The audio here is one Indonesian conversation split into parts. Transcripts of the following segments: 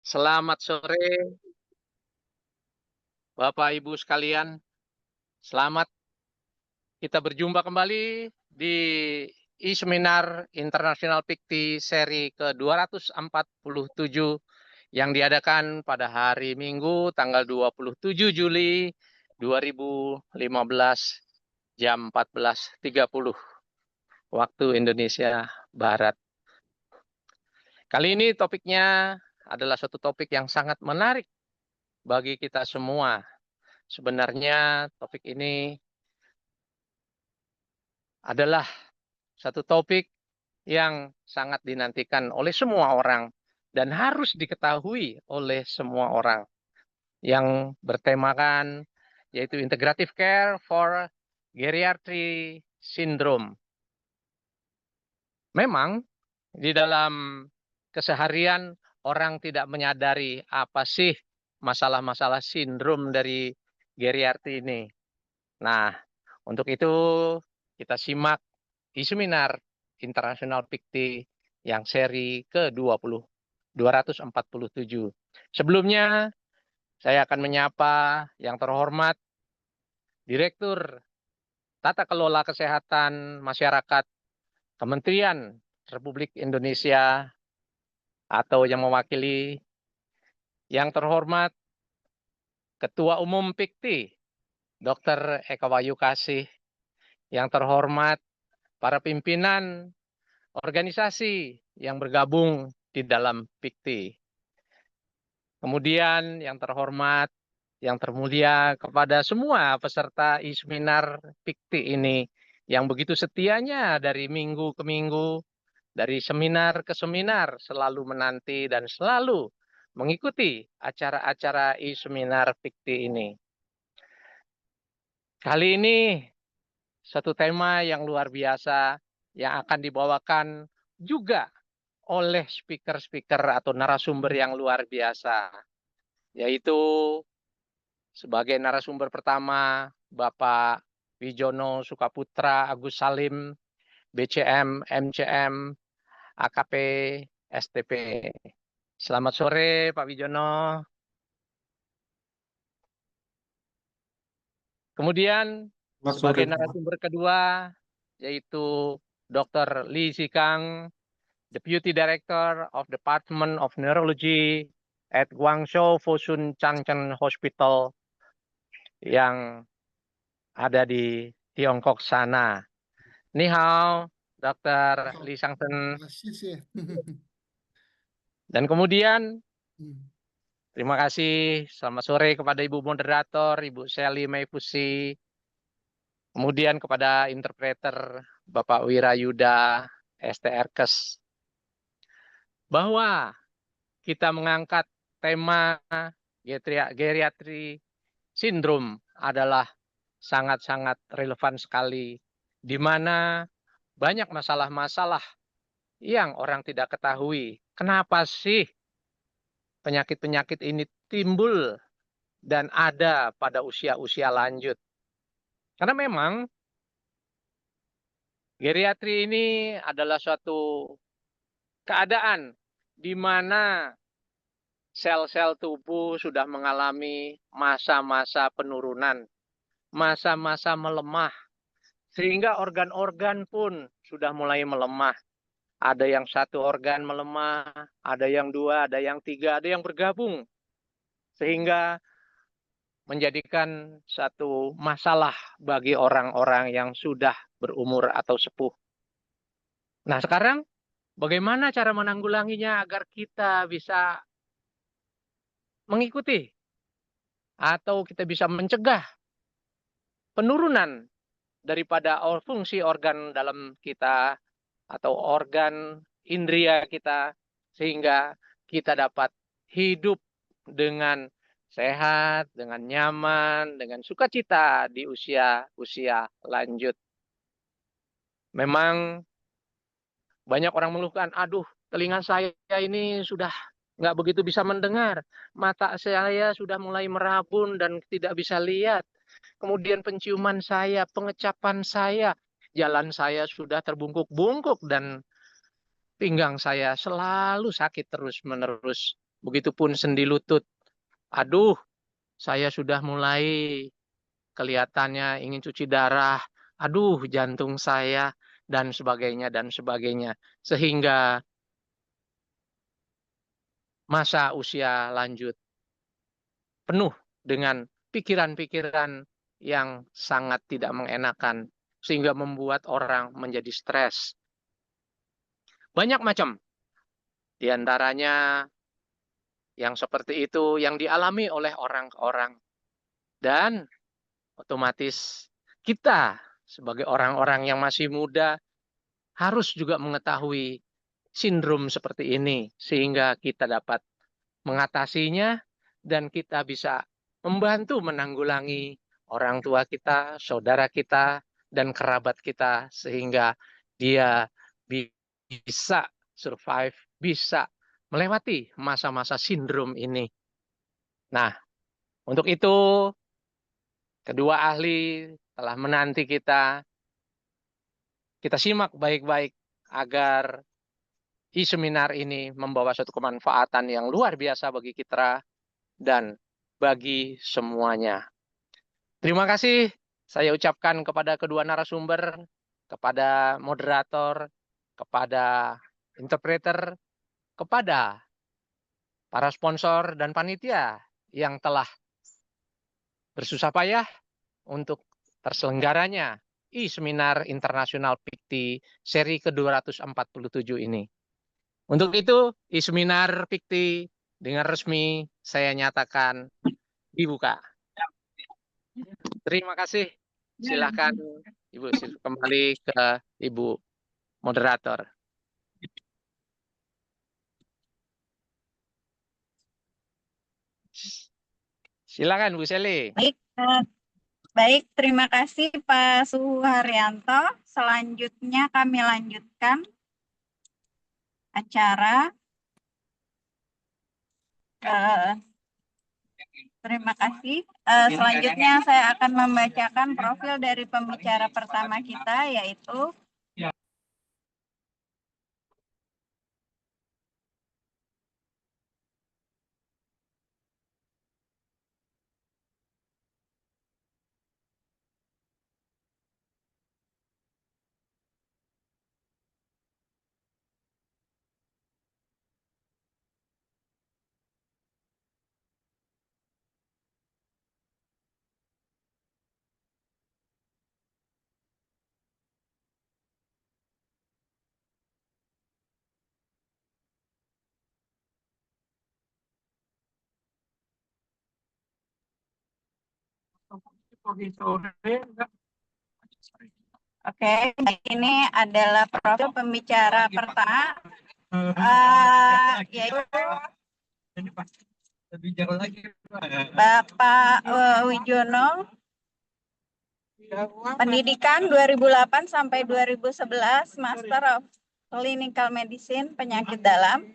Selamat sore, Bapak Ibu sekalian. Selamat kita berjumpa kembali di e-seminar International PIKTI seri ke-247 yang diadakan pada hari Minggu tanggal 27 Juli 2015 jam 14.30 waktu Indonesia Barat. Kali ini topiknya adalah suatu topik yang sangat menarik bagi kita semua. Sebenarnya topik ini adalah satu topik yang sangat dinantikan oleh semua orang dan harus diketahui oleh semua orang, yang bertemakan yaitu Integrative Care for Geriatry Syndrome. Memang di dalam keseharian orang tidak menyadari apa sih masalah-masalah sindrom dari geriatri ini. Nah, untuk itu kita simak di seminar International PIKTI yang seri ke-247. Sebelumnya, saya akan menyapa yang terhormat Direktur Tata Kelola Kesehatan Masyarakat Kementerian Republik Indonesia atau yang mewakili yang terhormat Ketua Umum PIKTI, Dr. Eka Wayu Kasih, yang terhormat para pimpinan organisasi yang bergabung di dalam PIKTI. Kemudian yang terhormat, yang termulia kepada semua peserta e-seminar PIKTI ini yang begitu setianya dari minggu ke minggu, dari seminar ke seminar selalu menanti dan selalu mengikuti acara-acara e-seminar PIKTI ini. Kali ini satu tema yang luar biasa yang akan dibawakan juga oleh speaker-speaker atau narasumber yang luar biasa, yaitu sebagai narasumber pertama Bapak Wijono Sukaputra Agus Salim, BCM, MCM, AKP, STP. Selamat sore Pak Wijono. Kemudian sebagai narasumber kedua yaitu Dr. Li Zikang, Deputy Director of Department of Neurology at Guangzhou Fosun Changchun Hospital yang ada di Tiongkok sana. Ni hao, Dr. Li Shangsen. Dan kemudian terima kasih, selamat sore kepada Ibu Moderator, Ibu Sally Maipusi. Kemudian kepada interpreter Bapak Wirayuda STRKes. Bahwa kita mengangkat tema geriatri sindrom adalah sangat-sangat relevan sekali, di mana banyak masalah-masalah yang orang tidak ketahui. Kenapa sih penyakit-penyakit ini timbul dan ada pada usia-usia lanjut? Karena memang geriatri ini adalah suatu keadaan di mana sel-sel tubuh sudah mengalami masa-masa penurunan, masa-masa melemah, sehingga organ-organ pun sudah mulai melemah. Ada yang satu organ melemah, ada yang dua, ada yang tiga, ada yang bergabung. Sehingga menjadikan satu masalah bagi orang-orang yang sudah berumur atau sepuh. Nah sekarang bagaimana cara menanggulanginya agar kita bisa mengikuti atau kita bisa mencegah penurunan daripada fungsi organ dalam kita atau organ indera kita sehingga kita dapat hidup dengan sehat, dengan nyaman, dengan sukacita di usia-usia lanjut. Memang banyak orang mengeluhkan, aduh telinga saya ini sudah nggak begitu bisa mendengar, mata saya sudah mulai merabun dan tidak bisa lihat, kemudian penciuman saya, pengecapan saya, jalan saya sudah terbungkuk-bungkuk dan pinggang saya selalu sakit terus-menerus. Begitupun sendi lutut. Aduh, saya sudah mulai kelihatannya ingin cuci darah. Aduh, jantung saya dan sebagainya dan sebagainya. Sehingga masa usia lanjut penuh dengan pikiran-pikiran yang sangat tidak mengenakan sehingga membuat orang menjadi stres. Banyak macam. Di antaranya yang seperti itu yang dialami oleh orang ke orang. Dan otomatis kita sebagai orang-orang yang masih muda harus juga mengetahui sindrom seperti ini sehingga kita dapat mengatasinya dan kita bisa membantu menanggulangi orang tua kita, saudara kita, dan kerabat kita sehingga dia bisa survive, bisa melewati masa-masa sindrom ini. Nah, untuk itu kedua ahli telah menanti kita. Kita simak baik-baik agar e-seminar ini membawa suatu kemanfaatan yang luar biasa bagi kita dan bagi semuanya. Terima kasih saya ucapkan kepada kedua narasumber, kepada moderator, kepada interpreter, kepada para sponsor dan panitia yang telah bersusah payah untuk terselenggaranya e-seminar internasional PIKTI seri ke-247 ini. Untuk itu, e-seminar PIKTI dengan resmi saya nyatakan dibuka. Terima kasih. Silakan Ibu kembali ke Ibu moderator. Silakan Bu Seli. Baik, terima kasih Pak Suharyanto. Selanjutnya kami lanjutkan acara. Terima kasih. Selanjutnya saya akan membacakan profil dari pembicara pertama kita, yaitu Oke, ini adalah profil pembicara pertama, yaitu Bapak Wijono, pendidikan 2008 sampai 2011, Master of Clinical Medicine, penyakit dalam,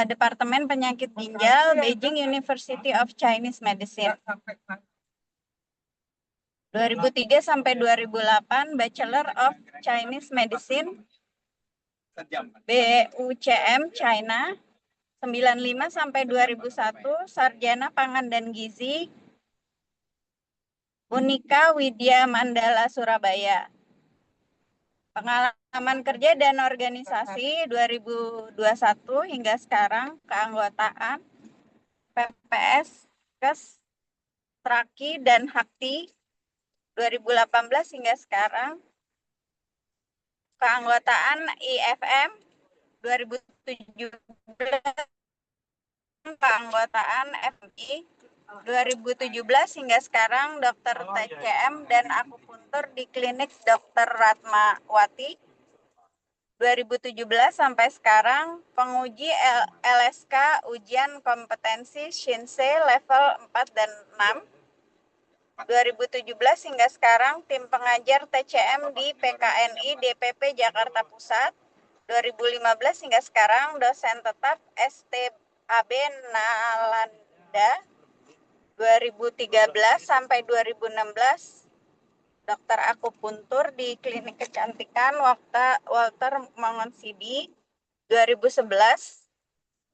Departemen Penyakit Ginjal, Beijing University of Chinese Medicine. 2003 sampai 2008, Bachelor of Chinese Medicine, BUCM, China. 95 sampai 2001, Sarjana Pangan dan Gizi, Unika Widya Mandala, Surabaya. Pengalaman kerja dan organisasi 2021 hingga sekarang, keanggotaan PPS, KES, Traki, dan Hakti 2018 hingga sekarang, keanggotaan IFM 2017, keanggotaan FMI 2017 hingga sekarang, dokter TCM dan akupuntur di klinik Dr. Ratmawati. 2017 sampai sekarang, penguji LSK ujian kompetensi Shinsei level 4 dan 6. 2017 hingga sekarang, tim pengajar TCM di PKNI DPP Jakarta Pusat. 2015 hingga sekarang, dosen tetap STAB Nalanda. 2013 sampai 2016, dokter akupuntur di klinik kecantikan Walter Mongonsidi. 2011,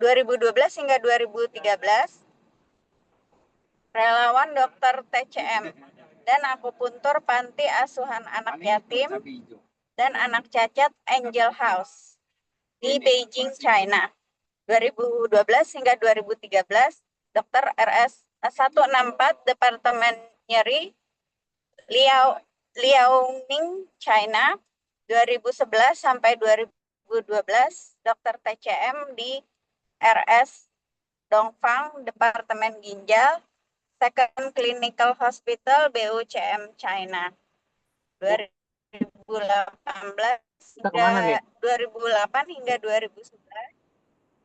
2012 hingga 2013, relawan dokter TCM dan akupuntur panti asuhan anak yatim dan anak cacat Angel House di Beijing, China. 2012 hingga 2013, Dr. RS 164 Departemen Nyeri, Liaoning, China. 2011 sampai 2012, Dr. TCM di RS Dongfang, Departemen Ginjal, Second Clinical Hospital, BUCM, China. 2018 Kita kemana nih? 2008 hingga 2011,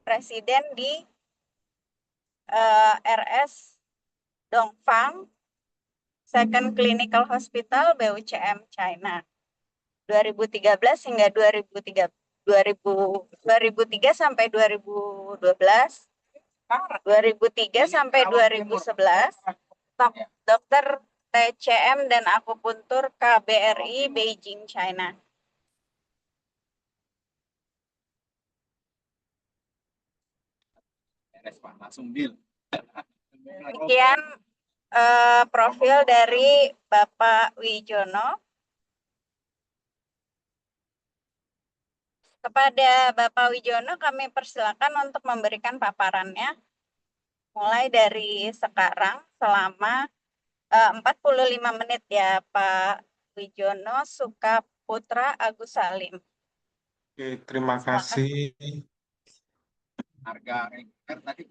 Presiden di RS Dongfang, Second Clinical Hospital, BUCM, China. 2013 hingga 2003 sampai 2012, 2003 sampai 2011, dokter TCM dan akupuntur KBRI Beijing, China. Demikian profil dari Bapak Wijono. Kepada Bapak Wijono kami persilakan untuk memberikan paparannya mulai dari sekarang selama 45 menit ya Pak Wijono Sukaputra Agus Salim. Oke, terima kasih.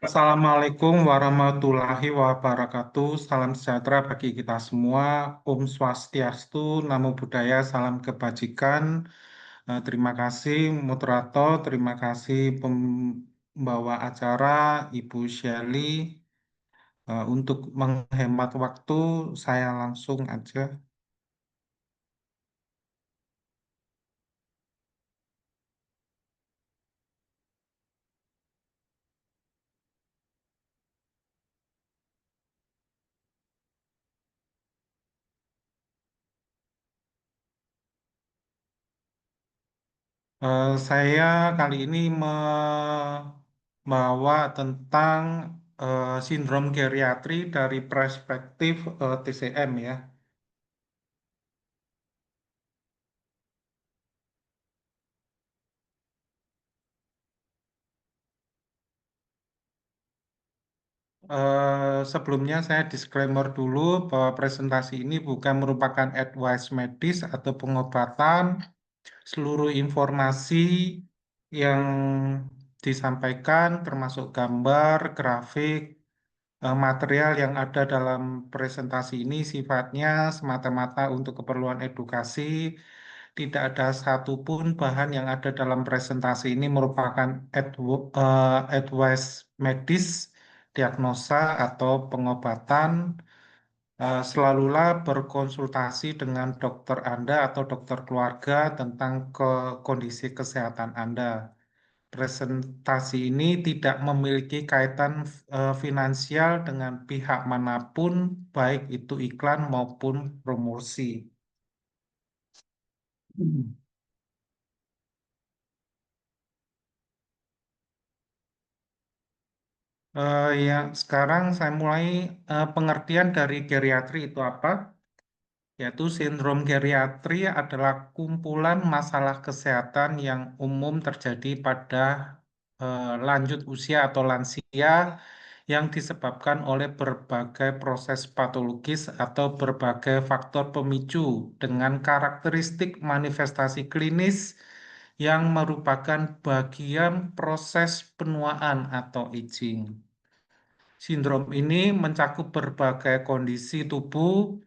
Assalamualaikum warahmatullahi wabarakatuh. Salam sejahtera bagi kita semua. Om Swastiastu, Namo Buddhaya, salam kebajikan. Terima kasih moderator, terima kasih pembawa acara Ibu Shelly. Untuk menghemat waktu, saya langsung aja. Saya kali ini membawa tentang sindrom geriatri dari perspektif TCM ya. Sebelumnya saya disclaimer dulu bahwa presentasi ini bukan merupakan advice medis atau pengobatan. Seluruh informasi yang disampaikan termasuk gambar, grafik, material yang ada dalam presentasi ini sifatnya semata-mata untuk keperluan edukasi. Tidak ada satupun bahan yang ada dalam presentasi ini merupakan advice medis, diagnosa, atau pengobatan. Selalulah berkonsultasi dengan dokter Anda atau dokter keluarga tentang kondisi kesehatan Anda. Presentasi ini tidak memiliki kaitan finansial dengan pihak manapun, baik itu iklan maupun promosi. Ya, sekarang saya mulai pengertian dari geriatri itu apa? Yaitu sindrom geriatri adalah kumpulan masalah kesehatan yang umum terjadi pada lanjut usia atau lansia yang disebabkan oleh berbagai proses patologis atau berbagai faktor pemicu dengan karakteristik manifestasi klinis yang merupakan bagian proses penuaan atau aging. Sindrom ini mencakup berbagai kondisi tubuh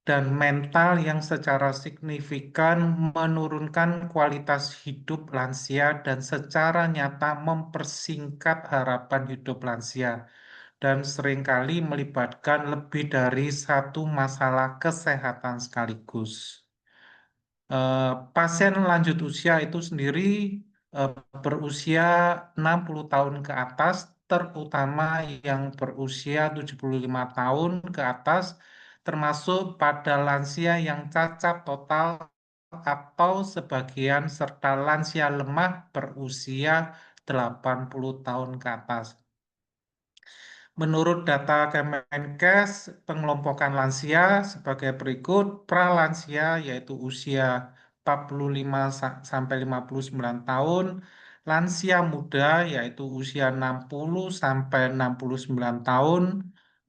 dan mental yang secara signifikan menurunkan kualitas hidup lansia dan secara nyata mempersingkat harapan hidup lansia dan seringkali melibatkan lebih dari satu masalah kesehatan sekaligus. Pasien lanjut usia itu sendiri berusia 60 tahun ke atas, terutama yang berusia 75 tahun ke atas, termasuk pada lansia yang cacat total atau sebagian serta lansia lemah berusia 80 tahun ke atas. Menurut data Kemenkes, pengelompokan lansia sebagai berikut: pralansia yaitu usia 45 sampai 59 tahun, lansia muda yaitu usia 60 sampai 69 tahun,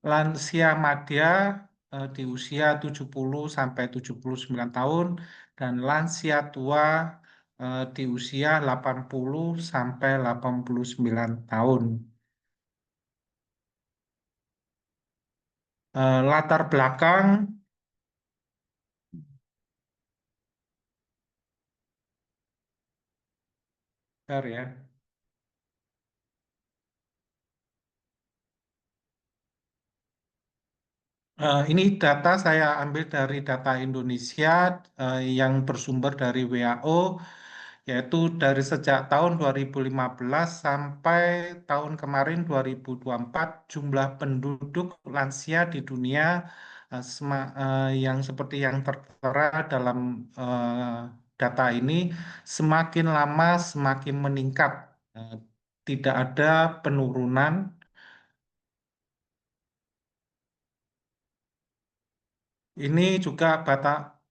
lansia madya di usia 70 sampai 79 tahun, dan lansia tua di usia 80 sampai 89 tahun. Latar belakang, bentar ya. Ini data saya ambil dari data Indonesia yang bersumber dari WHO, yaitu dari sejak tahun 2015 sampai tahun kemarin 2024, jumlah penduduk lansia di dunia yang seperti yang tertera dalam data ini semakin lama semakin meningkat. Eh, Tidak ada penurunan. Ini juga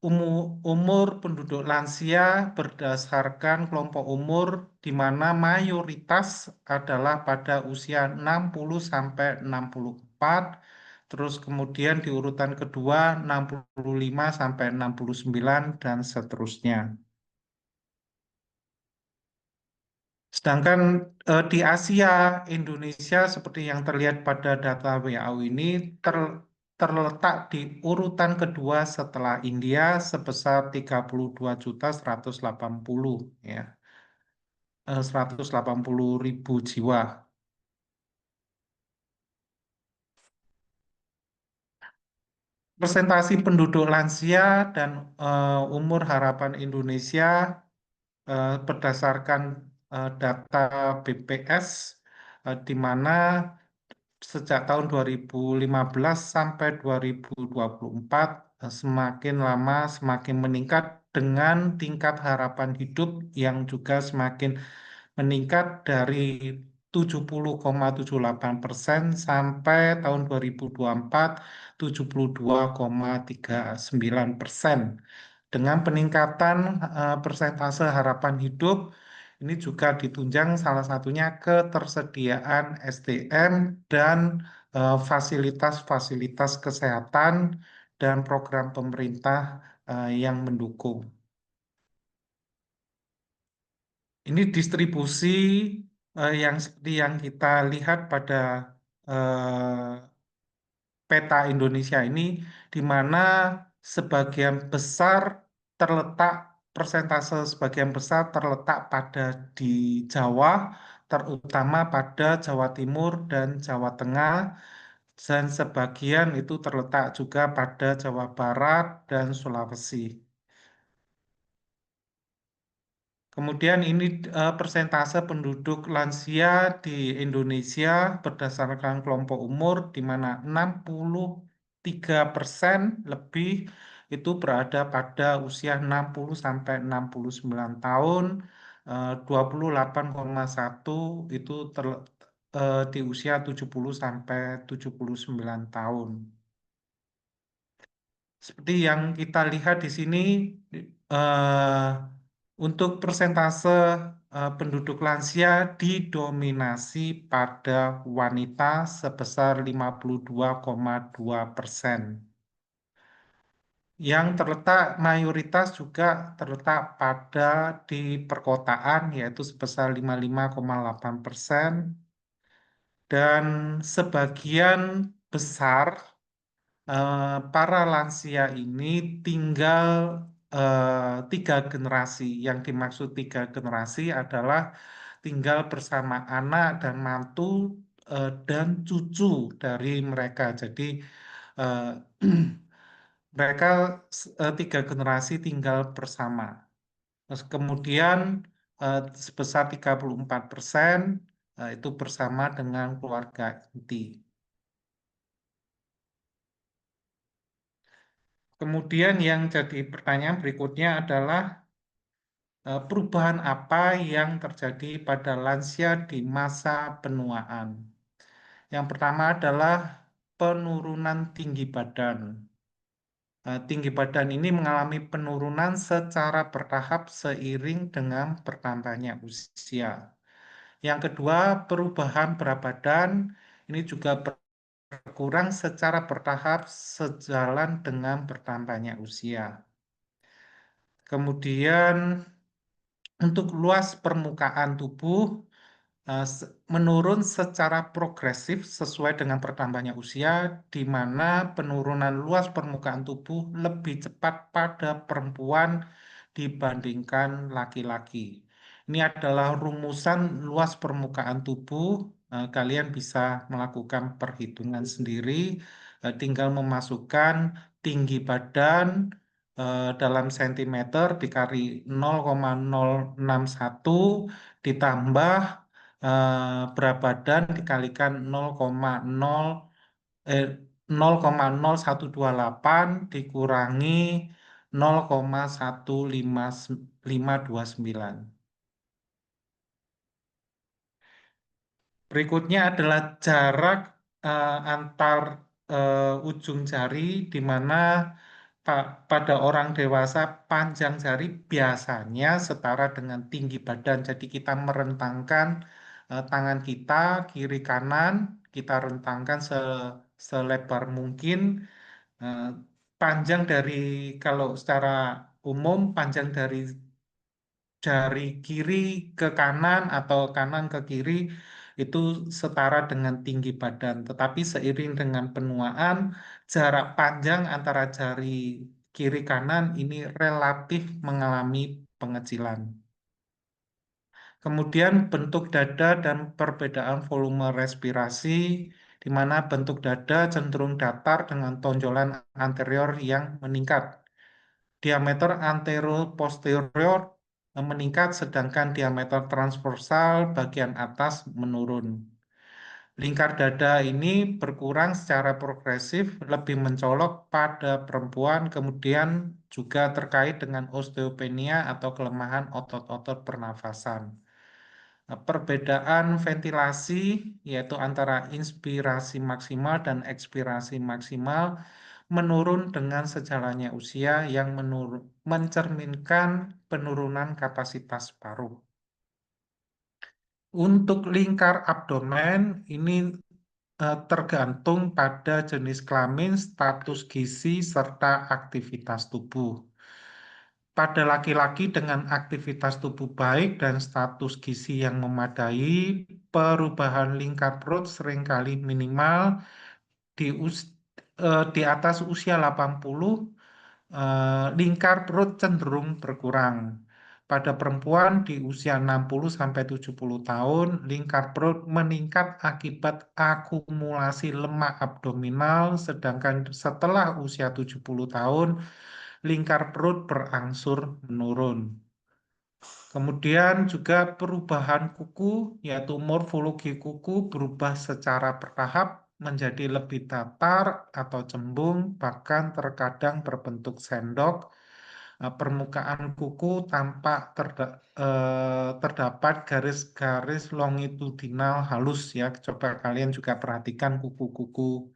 umur penduduk lansia berdasarkan kelompok umur di mana mayoritas adalah pada usia 60 sampai 64, terus kemudian di urutan kedua 65 sampai 69 dan seterusnya. Sedangkan di Asia, Indonesia seperti yang terlihat pada data WHO ini terletak di urutan kedua setelah India sebesar 32.180 ya, 180.000 jiwa. Presentasi penduduk lansia dan umur harapan Indonesia berdasarkan data BPS di mana sejak tahun 2015 sampai 2024 semakin lama semakin meningkat dengan tingkat harapan hidup yang juga semakin meningkat dari 70,78% sampai tahun 2024 72,39%. Dengan peningkatan persentase harapan hidup ini juga ditunjang salah satunya ketersediaan SDM dan fasilitas-fasilitas kesehatan dan program pemerintah yang mendukung. Ini distribusi yang seperti yang kita lihat pada eh, peta Indonesia ini, di mana sebagian besar terletak, persentase sebagian besar terletak pada di Jawa, terutama pada Jawa Timur dan Jawa Tengah, dan sebagian itu terletak juga pada Jawa Barat dan Sulawesi. Kemudian ini persentase penduduk lansia di Indonesia berdasarkan kelompok umur di mana 63% lebih itu berada pada usia 60 sampai 69 tahun, 28,1 itu di usia 70 sampai 79 tahun. Seperti yang kita lihat di sini, eh, untuk persentase penduduk lansia didominasi pada wanita sebesar 52,2%. Yang terletak mayoritas juga terletak pada di perkotaan yaitu sebesar 55,8%, dan sebagian besar para lansia ini tinggal 3 generasi. Yang dimaksud 3 generasi adalah tinggal bersama anak dan mantu dan cucu dari mereka. Jadi eh, mereka 3 generasi tinggal bersama. Terus kemudian sebesar 34% itu bersama dengan keluarga inti. Kemudian yang jadi pertanyaan berikutnya adalah perubahan apa yang terjadi pada lansia di masa penuaan. Yang pertama adalah penurunan tinggi badan. Tinggi badan ini mengalami penurunan secara bertahap seiring dengan bertambahnya usia. Yang kedua, perubahan berat badan ini juga berkurang secara bertahap sejalan dengan bertambahnya usia. Kemudian, untuk luas permukaan tubuh menurun secara progresif sesuai dengan bertambahnya usia, di mana penurunan luas permukaan tubuh lebih cepat pada perempuan dibandingkan laki-laki. Ini adalah rumusan luas permukaan tubuh. Kalian bisa melakukan perhitungan sendiri, tinggal memasukkan tinggi badan dalam sentimeter dikali 0,061 ditambah berat badan dikalikan 0,0128 dikurangi 0,15529. Berikutnya adalah jarak antar ujung jari, di mana pada orang dewasa panjang jari biasanya setara dengan tinggi badan. Jadi kita merentangkan tangan kita kiri kanan, kita rentangkan selebar mungkin. Eh, Panjang dari, kalau secara umum, panjang dari jari kiri ke kanan atau kanan ke kiri itu setara dengan tinggi badan. Tetapi seiring dengan penuaan, jarak panjang antara jari kiri kanan ini relatif mengalami pengecilan. Kemudian bentuk dada dan perbedaan volume respirasi, di mana bentuk dada cenderung datar dengan tonjolan anterior yang meningkat. Diameter antero-posterior meningkat, sedangkan diameter transversal bagian atas menurun. Lingkar dada ini berkurang secara progresif, lebih mencolok pada perempuan, kemudian juga terkait dengan osteopenia atau kelemahan otot-otot pernafasan. Perbedaan ventilasi yaitu antara inspirasi maksimal dan ekspirasi maksimal menurun dengan sejalannya usia yang mencerminkan penurunan kapasitas paru. Untuk lingkar abdomen ini tergantung pada jenis kelamin, status gizi, serta aktivitas tubuh. Pada laki-laki dengan aktivitas tubuh baik dan status gizi yang memadai, perubahan lingkar perut seringkali minimal di atas usia 80, lingkar perut cenderung berkurang. Pada perempuan di usia 60-70 tahun, lingkar perut meningkat akibat akumulasi lemak abdominal, sedangkan setelah usia 70 tahun, lingkar perut berangsur menurun. Kemudian juga perubahan kuku, yaitu morfologi kuku berubah secara bertahap menjadi lebih datar atau cembung, bahkan terkadang berbentuk sendok. Permukaan kuku tampak terdapat garis-garis longitudinal halus ya. Coba kalian juga perhatikan kuku-kuku.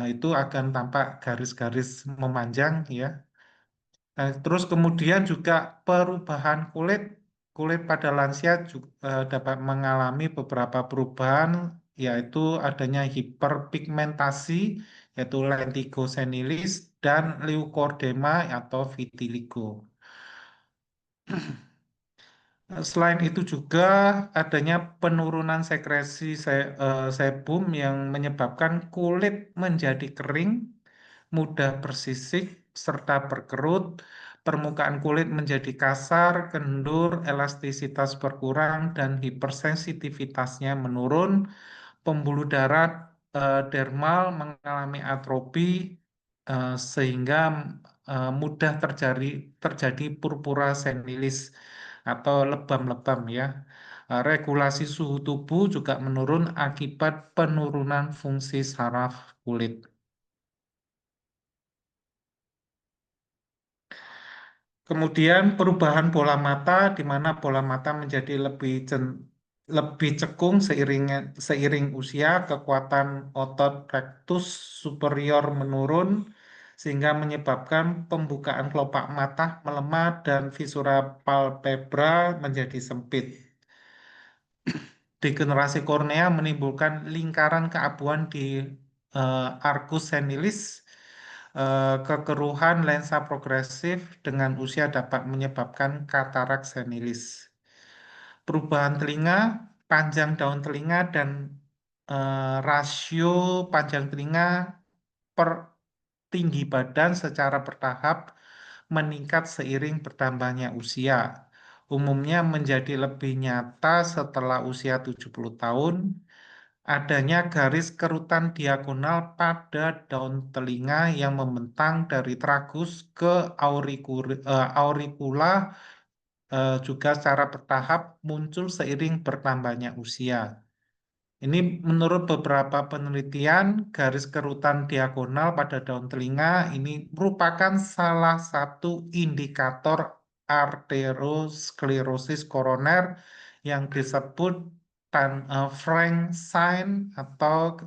Itu akan tampak garis-garis memanjang ya. Terus kemudian juga perubahan kulit, kulit pada lansia juga dapat mengalami beberapa perubahan, yaitu adanya hiperpigmentasi, yaitu lentigo senilis, dan leukodema atau vitiligo. Selain itu juga adanya penurunan sekresi sebum yang menyebabkan kulit menjadi kering, mudah bersisik, serta berkerut, permukaan kulit menjadi kasar, kendur, elastisitas berkurang, dan hipersensitivitasnya menurun, pembuluh darah dermal mengalami atrofi, sehingga mudah terjadi purpura senilis atau lebam-lebam ya. Regulasi suhu tubuh juga menurun akibat penurunan fungsi saraf kulit. Kemudian perubahan bola mata, di mana bola mata menjadi lebih cekung seiring usia, kekuatan otot rectus superior menurun, sehingga menyebabkan pembukaan kelopak mata melemah dan visura palpebra menjadi sempit. Degenerasi kornea menimbulkan lingkaran keabuan di arcus senilis. Kekeruhan lensa progresif dengan usia dapat menyebabkan katarak senilis. Perubahan telinga, panjang daun telinga dan rasio panjang telinga per tinggi badan secara bertahap meningkat seiring bertambahnya usia. Umumnya menjadi lebih nyata setelah usia 70 tahun. Adanya garis kerutan diagonal pada daun telinga yang membentang dari tragus ke auricula juga secara bertahap muncul seiring bertambahnya usia. Ini menurut beberapa penelitian, garis kerutan diagonal pada daun telinga ini merupakan salah satu indikator arteriosklerosis koroner yang disebut Frank sign atau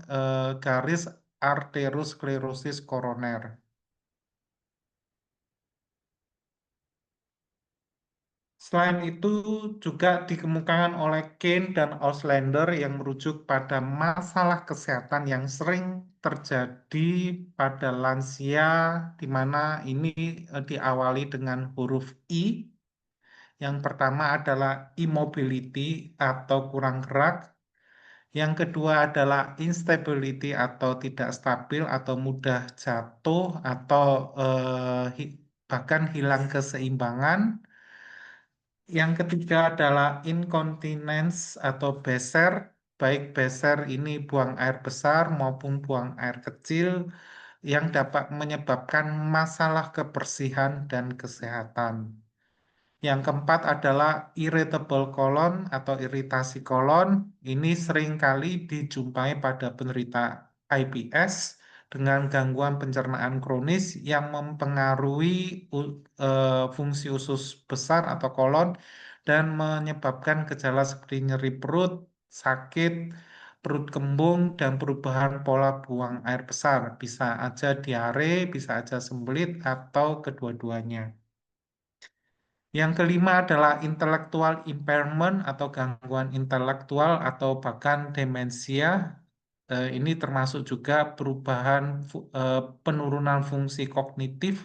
garis arteriosklerosis koroner. Selain itu juga dikemukakan oleh Kane dan Auslander yang merujuk pada masalah kesehatan yang sering terjadi pada lansia, di mana ini diawali dengan huruf I. Yang pertama adalah immobility atau kurang gerak. Yang kedua adalah instability atau tidak stabil atau mudah jatuh atau bahkan hilang keseimbangan. Yang ketiga adalah incontinence atau beser, baik beser ini buang air besar maupun buang air kecil yang dapat menyebabkan masalah kebersihan dan kesehatan. Yang keempat adalah irritable colon atau iritasi kolon. Ini seringkali dijumpai pada penderita IBS dengan gangguan pencernaan kronis yang mempengaruhi fungsi usus besar atau kolon dan menyebabkan gejala seperti nyeri perut, sakit, perut kembung, dan perubahan pola buang air besar. Bisa aja diare, bisa aja sembelit, atau kedua-duanya. Yang kelima adalah intellectual impairment atau gangguan intelektual atau bahkan demensia. Ini termasuk juga perubahan penurunan fungsi kognitif.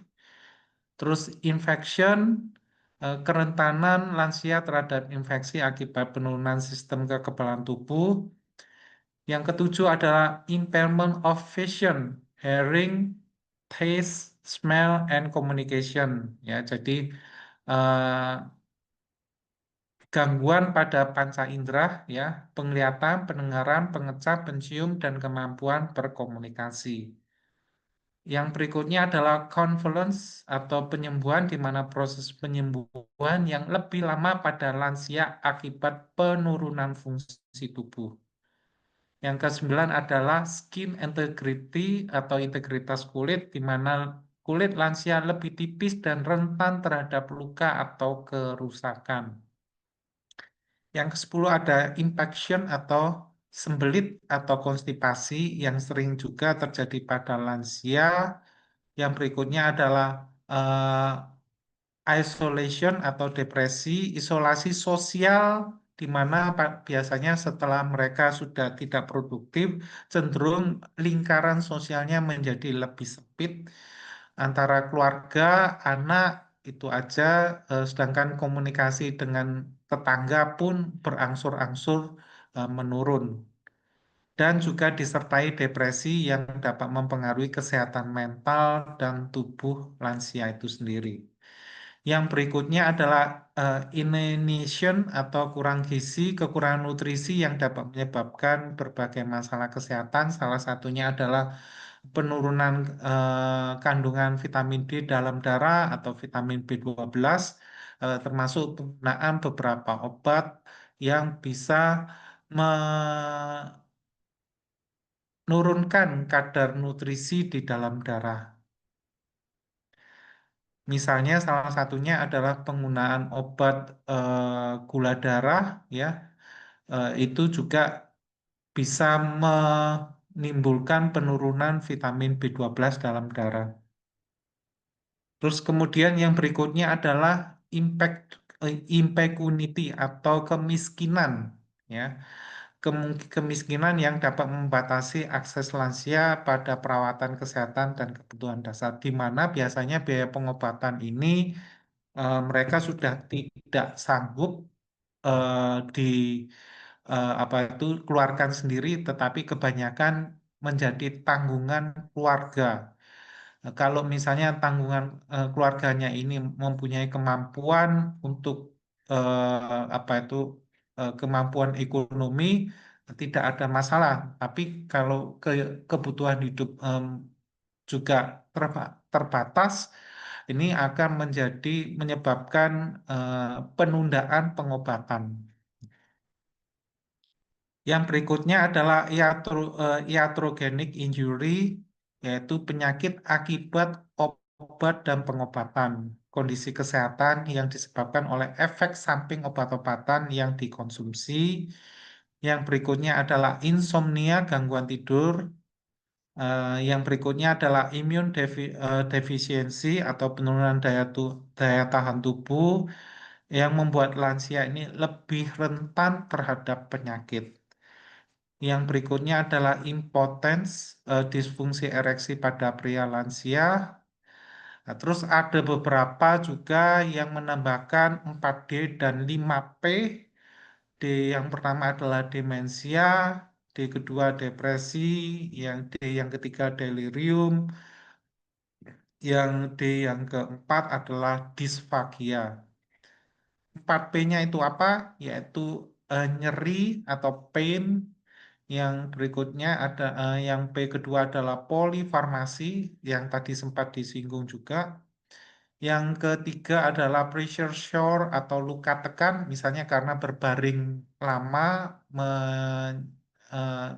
Terus infection, kerentanan lansia terhadap infeksi akibat penurunan sistem kekebalan tubuh. Yang ketujuh adalah impairment of vision, hearing, taste, smell, and communication. Ya, jadi eh, gangguan pada panca indera, ya, penglihatan, pendengaran, pengecap, pencium, dan kemampuan berkomunikasi. Yang berikutnya adalah convalescence atau penyembuhan, di mana proses penyembuhan yang lebih lama pada lansia akibat penurunan fungsi tubuh. Yang kesembilan adalah skin integrity atau integritas kulit, di mana kulit lansia lebih tipis dan rentan terhadap luka atau kerusakan. Yang ke-10 ada infection atau sembelit atau konstipasi yang sering juga terjadi pada lansia. Yang berikutnya adalah isolation atau depresi, isolasi sosial di mana biasanya setelah mereka sudah tidak produktif, cenderung lingkaran sosialnya menjadi lebih sempit antara keluarga, anak, itu aja, sedangkan komunikasi dengan tetangga pun berangsur-angsur menurun. Dan juga disertai depresi yang dapat mempengaruhi kesehatan mental dan tubuh lansia itu sendiri. Yang berikutnya adalah inanition atau kurang gizi, kekurangan nutrisi yang dapat menyebabkan berbagai masalah kesehatan. Salah satunya adalah penurunan kandungan vitamin D dalam darah atau vitamin B12, termasuk penggunaan beberapa obat yang bisa menurunkan kadar nutrisi di dalam darah. Misalnya salah satunya adalah penggunaan obat gula darah, ya. Itu juga bisa menimbulkan penurunan vitamin B12 dalam darah. Terus kemudian yang berikutnya adalah impecunity atau kemiskinan, ya. Kemiskinan yang dapat membatasi akses lansia pada perawatan kesehatan dan kebutuhan dasar, di mana biasanya biaya pengobatan ini mereka sudah tidak sanggup di apa itu keluarkan sendiri, tetapi kebanyakan menjadi tanggungan keluarga. Kalau misalnya tanggungan keluarganya ini mempunyai kemampuan untuk apa itu kemampuan ekonomi, tidak ada masalah. Tapi kalau kebutuhan hidup juga terbatas, ini akan menyebabkan penundaan pengobatan. Yang berikutnya adalah iatrogenic injury, yaitu penyakit akibat obat dan pengobatan, kondisi kesehatan yang disebabkan oleh efek samping obat-obatan yang dikonsumsi. Yang berikutnya adalah insomnia, gangguan tidur. Yang berikutnya adalah immune deficiency atau penurunan daya tahan tubuh yang membuat lansia ini lebih rentan terhadap penyakit. Yang berikutnya adalah impotence, disfungsi ereksi pada pria lansia. Nah, terus ada beberapa juga yang menambahkan 4D dan 5P. D yang pertama adalah demensia, D kedua depresi, yang ketiga delirium, yang D yang keempat adalah disfagia. 4P-nya itu apa? Yaitu nyeri atau pain. Yang berikutnya yang P kedua adalah polifarmasi, yang tadi sempat disinggung juga. Yang ketiga adalah pressure sore atau luka tekan, misalnya karena berbaring lama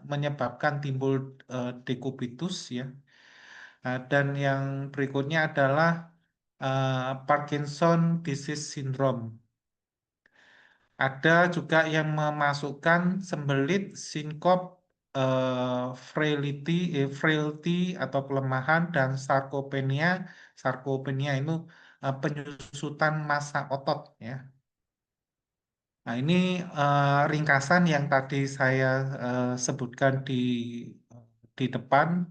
menyebabkan timbul dekubitus, ya. Dan yang berikutnya adalah Parkinson disease syndrome. Ada juga yang memasukkan sembelit, sinkop, frailty atau kelemahan, dan sarkopenia. Sarkopenia itu penyusutan massa otot, ya. Nah, ini ringkasan yang tadi saya sebutkan di depan.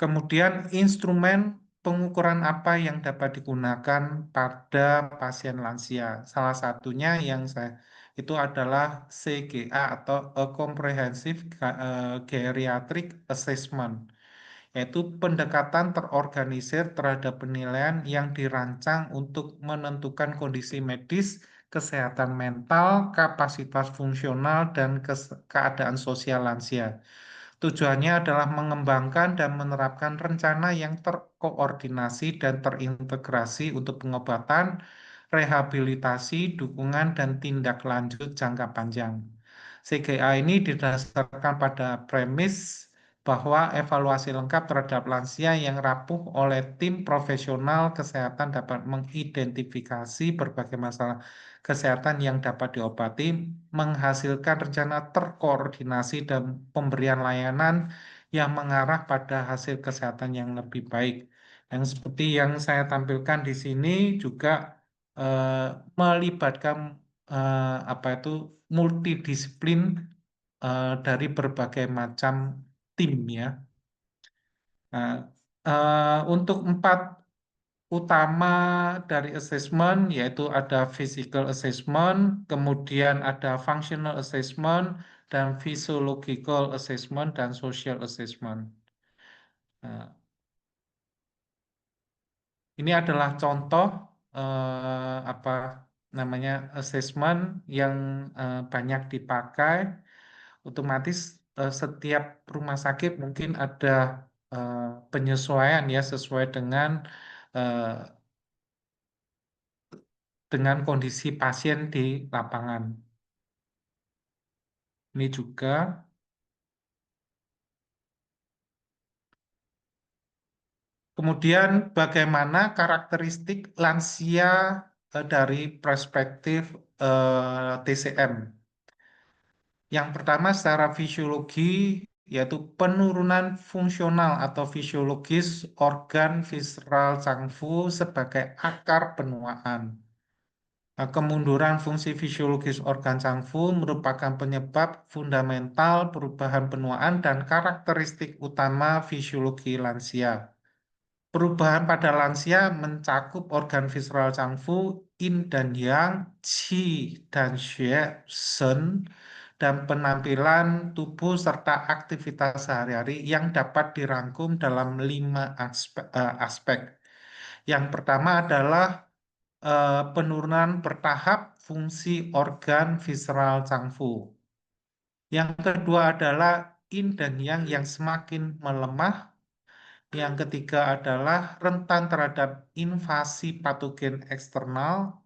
Kemudian instrumen pengukuran apa yang dapat digunakan pada pasien lansia? Salah satunya yang saya itu adalah CGA atau a Comprehensive Geriatric Assessment, yaitu pendekatan terorganisir terhadap penilaian yang dirancang untuk menentukan kondisi medis, kesehatan mental, kapasitas fungsional, dan keadaan sosial lansia. Tujuannya adalah mengembangkan dan menerapkan rencana yang terkoordinasi dan terintegrasi untuk pengobatan, rehabilitasi, dukungan, dan tindak lanjut jangka panjang. CGA ini didasarkan pada premis bahwa evaluasi lengkap terhadap lansia yang rapuh oleh tim profesional kesehatan dapat mengidentifikasi berbagai masalah kesehatan yang dapat diobati, menghasilkan rencana terkoordinasi dan pemberian layanan yang mengarah pada hasil kesehatan yang lebih baik. Yang seperti yang saya tampilkan di sini juga eh, melibatkan apa itu multidisiplin dari berbagai macam tim, ya. Nah, untuk 4 utama dari assessment yaitu ada physical assessment, kemudian ada functional assessment, dan physiological assessment, dan social assessment. Nah, ini adalah contoh apa namanya assessment yang banyak dipakai. Otomatis setiap rumah sakit mungkin ada eh, penyesuaian, ya, sesuai eh, dengan kondisi pasien di lapangan. Ini juga . Kemudian bagaimana karakteristik lansia dari perspektif TCM. Yang pertama secara fisiologi yaitu penurunan fungsional atau fisiologis organ visceral cangfu sebagai akar penuaan. Nah, kemunduran fungsi fisiologis organ cangfu merupakan penyebab fundamental perubahan penuaan dan karakteristik utama fisiologi lansia. Perubahan pada lansia mencakup organ visceral cangfu, yin dan yang, qi dan xue, shen, dan penampilan tubuh serta aktivitas sehari-hari yang dapat dirangkum dalam 5 aspek. Yang pertama adalah penurunan bertahap fungsi organ visceral cangfu. Yang kedua adalah yin dan yang semakin melemah. Yang ketiga adalah rentan terhadap invasi patogen eksternal.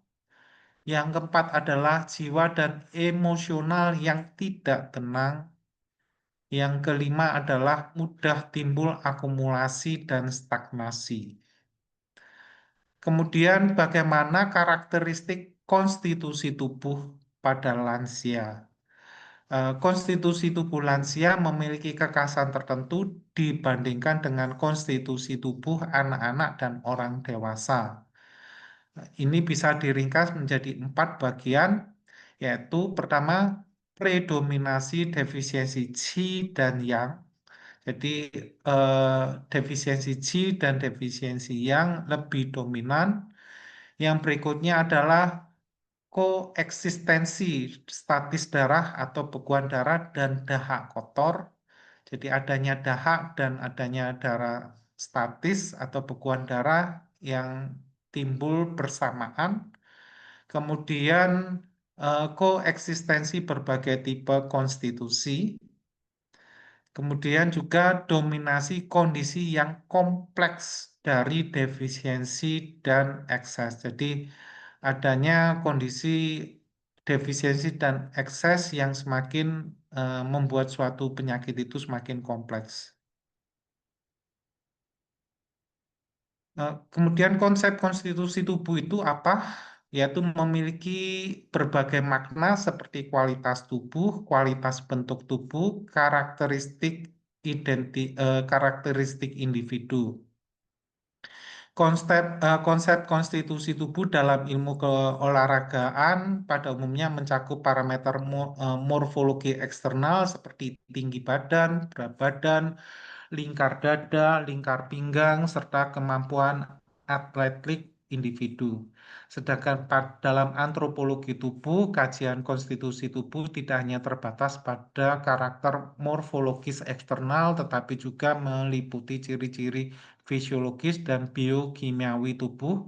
Yang keempat adalah jiwa dan emosional yang tidak tenang. Yang kelima adalah mudah timbul akumulasi dan stagnasi. Kemudian bagaimana karakteristik konstitusi tubuh pada lansia? Konstitusi tubuh lansia memiliki kekhasan tertentu dibandingkan dengan konstitusi tubuh anak-anak dan orang dewasa. Ini bisa diringkas menjadi 4 bagian, yaitu pertama, predominasi defisiensi Qi dan Yang. Jadi defisiensi Qi dan defisiensi Yang lebih dominan. Yang berikutnya adalah koeksistensi statis darah atau bekuan darah dan dahak kotor. Jadi adanya dahak dan adanya darah statis atau bekuan darah yang timbul bersamaan. Kemudian koeksistensi berbagai tipe konstitusi. Kemudian juga dominasi kondisi yang kompleks dari defisiensi dan ekses. Jadi adanya kondisi defisiensi dan ekses yang semakin membuat suatu penyakit itu semakin kompleks. Kemudian konsep konstitusi tubuh itu apa? Yaitu memiliki berbagai makna seperti kualitas tubuh, kualitas bentuk tubuh, karakteristik individu. Konsep konstitusi tubuh dalam ilmu keolahragaan pada umumnya mencakup parameter morfologi eksternal seperti tinggi badan, berat badan, lingkar dada, lingkar pinggang, serta kemampuan atletik individu. Sedangkan dalam antropologi tubuh, kajian konstitusi tubuh tidak hanya terbatas pada karakter morfologis eksternal, tetapi juga meliputi ciri-ciri fisiologis dan biokimiawi tubuh.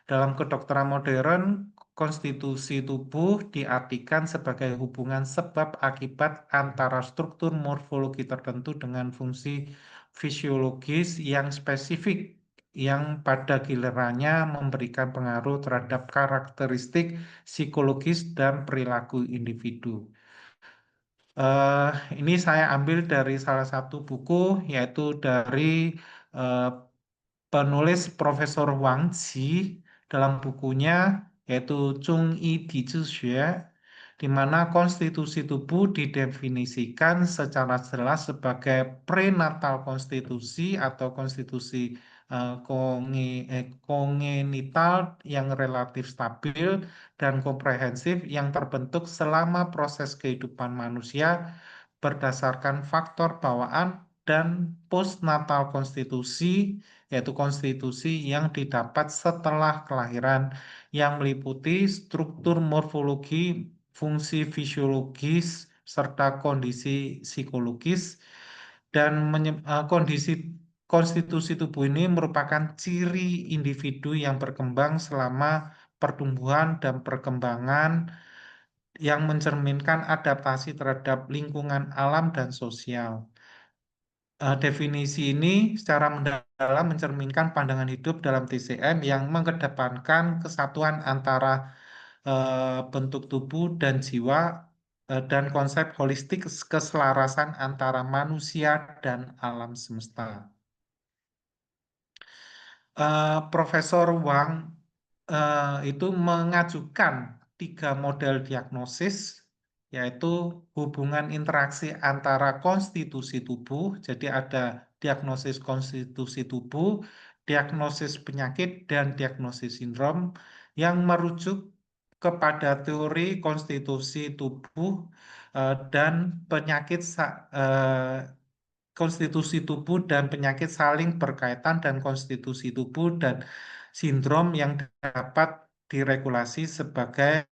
Dalam kedokteran modern, konstitusi tubuh diartikan sebagai hubungan sebab akibat antara struktur morfologi tertentu dengan fungsi fisiologis yang spesifik yang pada gilirannya memberikan pengaruh terhadap karakteristik psikologis dan perilaku individu. Ini saya ambil dari salah satu buku, yaitu dari eh, penulis Profesor Wang Qi dalam bukunya yaitu Zhong Yi Di Zhi Xue, di mana konstitusi tubuh didefinisikan secara jelas sebagai prenatal konstitusi atau konstitusi kongenital yang relatif stabil dan komprehensif yang terbentuk selama proses kehidupan manusia berdasarkan faktor bawaan dan postnatal konstitusi, yaitu konstitusi yang didapat setelah kelahiran yang meliputi struktur morfologi, fungsi fisiologis, serta kondisi psikologis dan kondisi konstitusi tubuh ini merupakan ciri individu yang berkembang selama pertumbuhan dan perkembangan yang mencerminkan adaptasi terhadap lingkungan alam dan sosial. Definisi ini secara mendalam mencerminkan pandangan hidup dalam TCM yang mengedepankan kesatuan antara bentuk tubuh dan jiwa dan konsep holistik keselarasan antara manusia dan alam semesta. Profesor Wang itu mengajukan 3 model diagnosis, yaitu hubungan interaksi antara konstitusi tubuh. Jadi ada diagnosis konstitusi tubuh, diagnosis penyakit, dan diagnosis sindrom yang merujuk kepada teori konstitusi tubuh dan penyakit konstitusi tubuh dan penyakit saling berkaitan dan konstitusi tubuh dan sindrom yang dapat diregulasi sebagai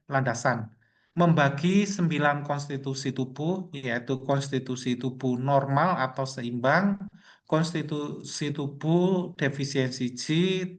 landasan. Membagi 9 konstitusi tubuh, yaitu konstitusi tubuh normal atau seimbang, konstitusi tubuh defisiensi G,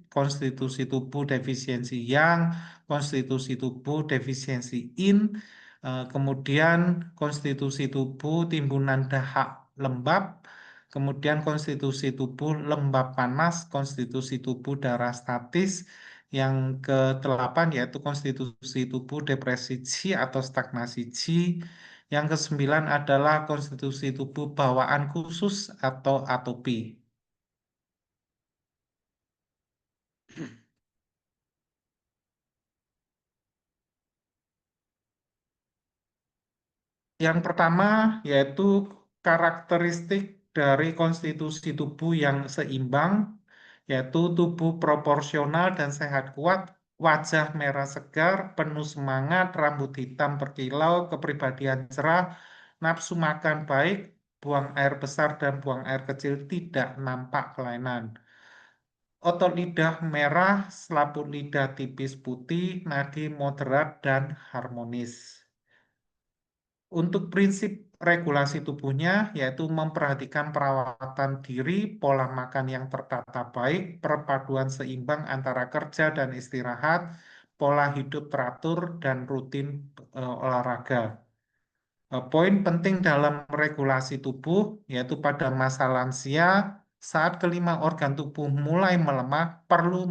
konstitusi tubuh defisiensi Yang, konstitusi tubuh defisiensi In, kemudian konstitusi tubuh timbunan dahak lembab, kemudian konstitusi tubuh lembab panas, konstitusi tubuh darah statis, yang ke-8 yaitu konstitusi tubuh depresi G atau stagnasi G, yang ke-9 adalah konstitusi tubuh bawaan khusus atau atopi. Yang pertama yaitu karakteristik dari konstitusi tubuh yang seimbang, yaitu tubuh proporsional dan sehat kuat, wajah merah segar, penuh semangat, rambut hitam berkilau, kepribadian cerah, nafsu makan baik, buang air besar dan buang air kecil tidak nampak kelainan. Otot lidah merah, selaput lidah tipis putih, nadi moderat dan harmonis. Untuk prinsip regulasi tubuhnya, yaitu memperhatikan perawatan diri, pola makan yang tertata baik, perpaduan seimbang antara kerja dan istirahat, pola hidup teratur, dan rutin olahraga. Poin penting dalam regulasi tubuh, yaitu pada masa lansia, saat kelima organ tubuh mulai melemah, perlu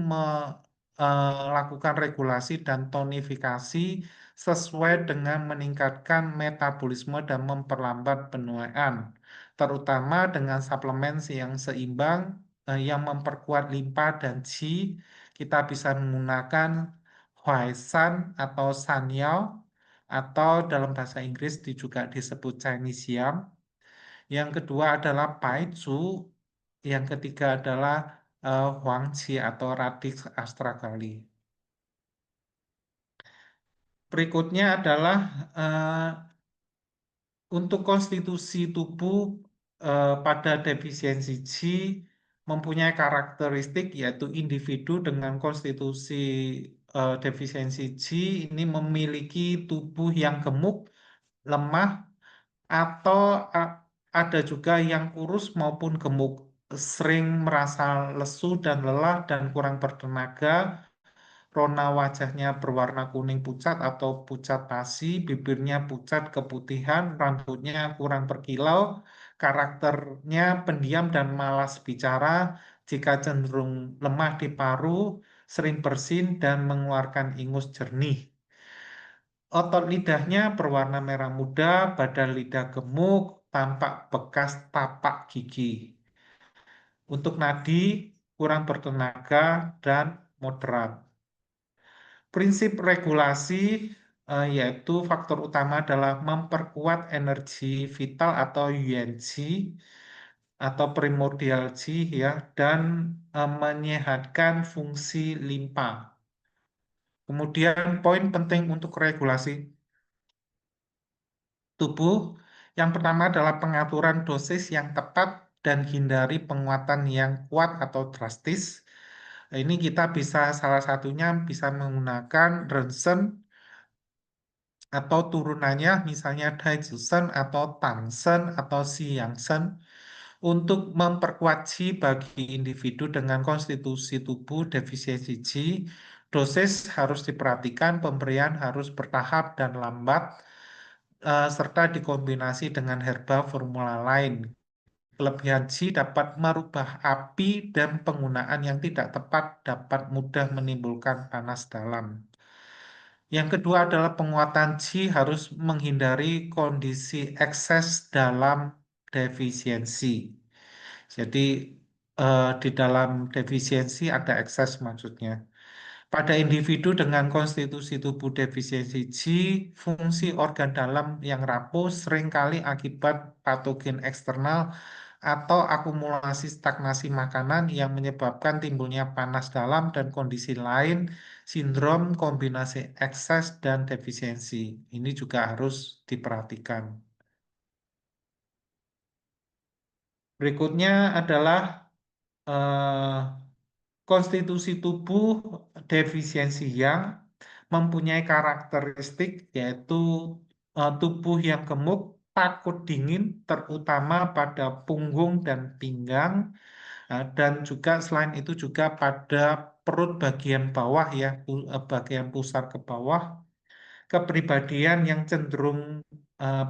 melakukan regulasi dan tonifikasi sesuai dengan meningkatkan metabolisme dan memperlambat penuaan, terutama dengan suplemen yang seimbang, yang memperkuat limpa dan Qi. Kita bisa menggunakan Huaisan atau Sanyao, atau dalam bahasa Inggris juga disebut Chinese Yam. Yang kedua adalah Paizu, yang ketiga adalah Huangqi atau Radix astragalus. Berikutnya adalah untuk konstitusi tubuh pada defisiensi G mempunyai karakteristik yaitu individu dengan konstitusi defisiensi G ini memiliki tubuh yang gemuk, lemah, atau ada juga yang kurus maupun gemuk, sering merasa lesu dan lelah dan kurang bertenaga, rona wajahnya berwarna kuning pucat atau pucat pasi, bibirnya pucat keputihan, rambutnya kurang berkilau, karakternya pendiam dan malas bicara, jika cenderung lemah di paru, sering bersin dan mengeluarkan ingus jernih. Otot lidahnya berwarna merah muda, badan lidah gemuk, tampak bekas tapak gigi. Untuk nadi, kurang bertenaga dan moderat. Prinsip regulasi yaitu faktor utama adalah memperkuat energi vital atau UNG atau primordial G ya, dan menyehatkan fungsi limpa. Kemudian poin penting untuk regulasi tubuh, yang pertama adalah pengaturan dosis yang tepat dan hindari penguatan yang kuat atau drastis. Ini kita bisa salah satunya bisa menggunakan ronsen atau turunannya misalnya Daijunsen atau Tangsen atau Xiangsen untuk memperkuat Qi bagi individu dengan konstitusi tubuh defisiensi Qi. Dosis harus diperhatikan, pemberian harus bertahap dan lambat, serta dikombinasi dengan herba formula lain. Kelebihan Qi dapat merubah api dan penggunaan yang tidak tepat dapat mudah menimbulkan panas dalam. Yang kedua adalah penguatan Qi harus menghindari kondisi ekses dalam defisiensi. Jadi di dalam defisiensi ada ekses maksudnya. Pada individu dengan konstitusi tubuh defisiensi G, fungsi organ dalam yang rapuh seringkali akibat patogen eksternal atau akumulasi stagnasi makanan yang menyebabkan timbulnya panas dalam dan kondisi lain, sindrom kombinasi ekses dan defisiensi. Ini juga harus diperhatikan. Berikutnya adalah eh, konstitusi tubuh defisiensi yang mempunyai karakteristik yaitu tubuh yang gemuk, takut dingin, terutama pada punggung dan pinggang, dan juga selain itu juga pada perut bagian bawah ya, bagian pusar ke bawah, kepribadian yang cenderung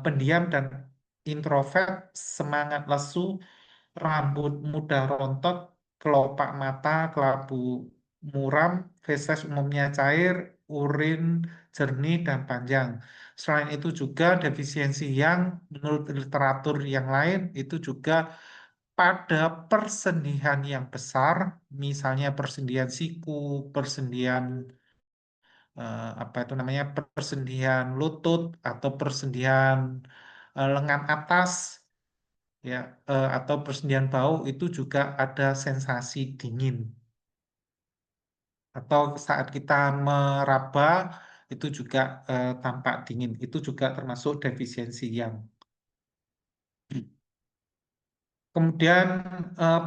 pendiam dan introvert, semangat lesu, rambut mudah rontok, kelopak mata, kelabu muram, feses umumnya cair, urin jernih dan panjang. Selain itu juga defisiensi yang menurut literatur yang lain itu juga pada persendian yang besar, misalnya persendian siku, persendian apa itu namanya, persendian lutut atau persendian lengan atas ya, atau persendian bau itu juga ada sensasi dingin. Atau saat kita meraba itu juga tampak dingin. Itu juga termasuk defisiensi yang. Kemudian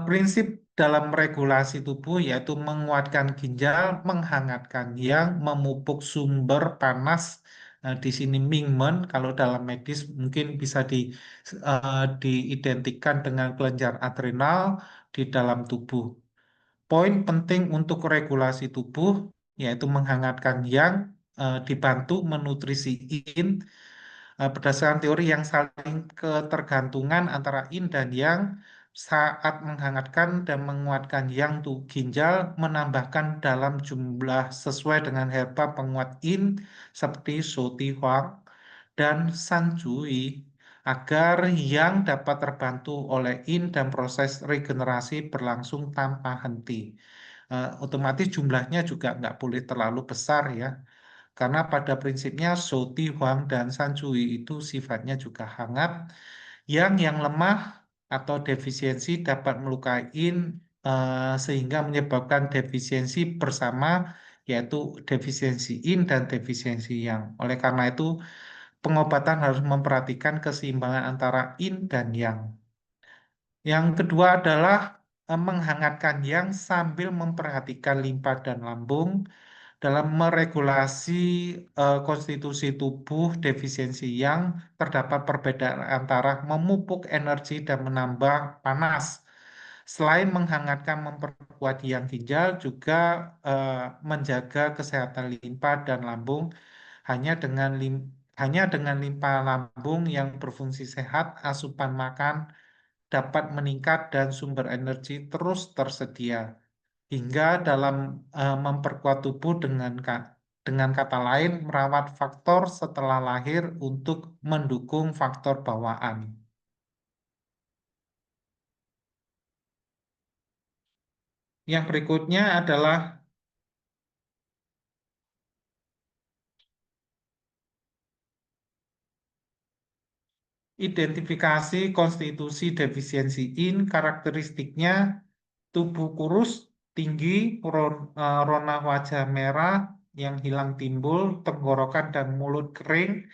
prinsip dalam regulasi tubuh yaitu menguatkan ginjal, menghangatkan yang, memupuk sumber panas. Nah, di sini Mingmen kalau dalam medis mungkin bisa diidentikan dengan kelenjar adrenal di dalam tubuh. Poin penting untuk regulasi tubuh yaitu menghangatkan yang, dibantu menutrisi yin, berdasarkan teori yang saling ketergantungan antara yin dan yang. Saat menghangatkan dan menguatkan yang tuh ginjal menambahkan dalam jumlah sesuai dengan herba penguat yin seperti Shoti Huang dan Sanjui agar yang dapat terbantu oleh yin dan proses regenerasi berlangsung tanpa henti. Otomatis jumlahnya juga nggak boleh terlalu besar ya. Karena pada prinsipnya Shoti, Huang, dan Sancui itu sifatnya juga hangat. Yang lemah atau defisiensi dapat melukai sehingga menyebabkan defisiensi bersama yaitu defisiensi yin dan defisiensi yang. Oleh karena itu pengobatan harus memperhatikan keseimbangan antara yin dan yang. Yang kedua adalah menghangatkan yang sambil memperhatikan limpa dan lambung dalam meregulasi konstitusi tubuh defisiensi yang terdapat perbedaan antara memupuk energi dan menambah panas. Selain menghangatkan memperkuat yang ginjal, juga menjaga kesehatan limpa dan lambung hanya dengan limpa lambung yang berfungsi sehat, asupan makan dapat meningkat dan sumber energi terus tersedia hingga dalam memperkuat tubuh dengan kata lain merawat faktor setelah lahir untuk mendukung faktor bawaan. Yang berikutnya adalah identifikasi konstitusi defisiensi yin, karakteristiknya tubuh kurus, tinggi, rona wajah merah yang hilang timbul, tenggorokan dan mulut kering,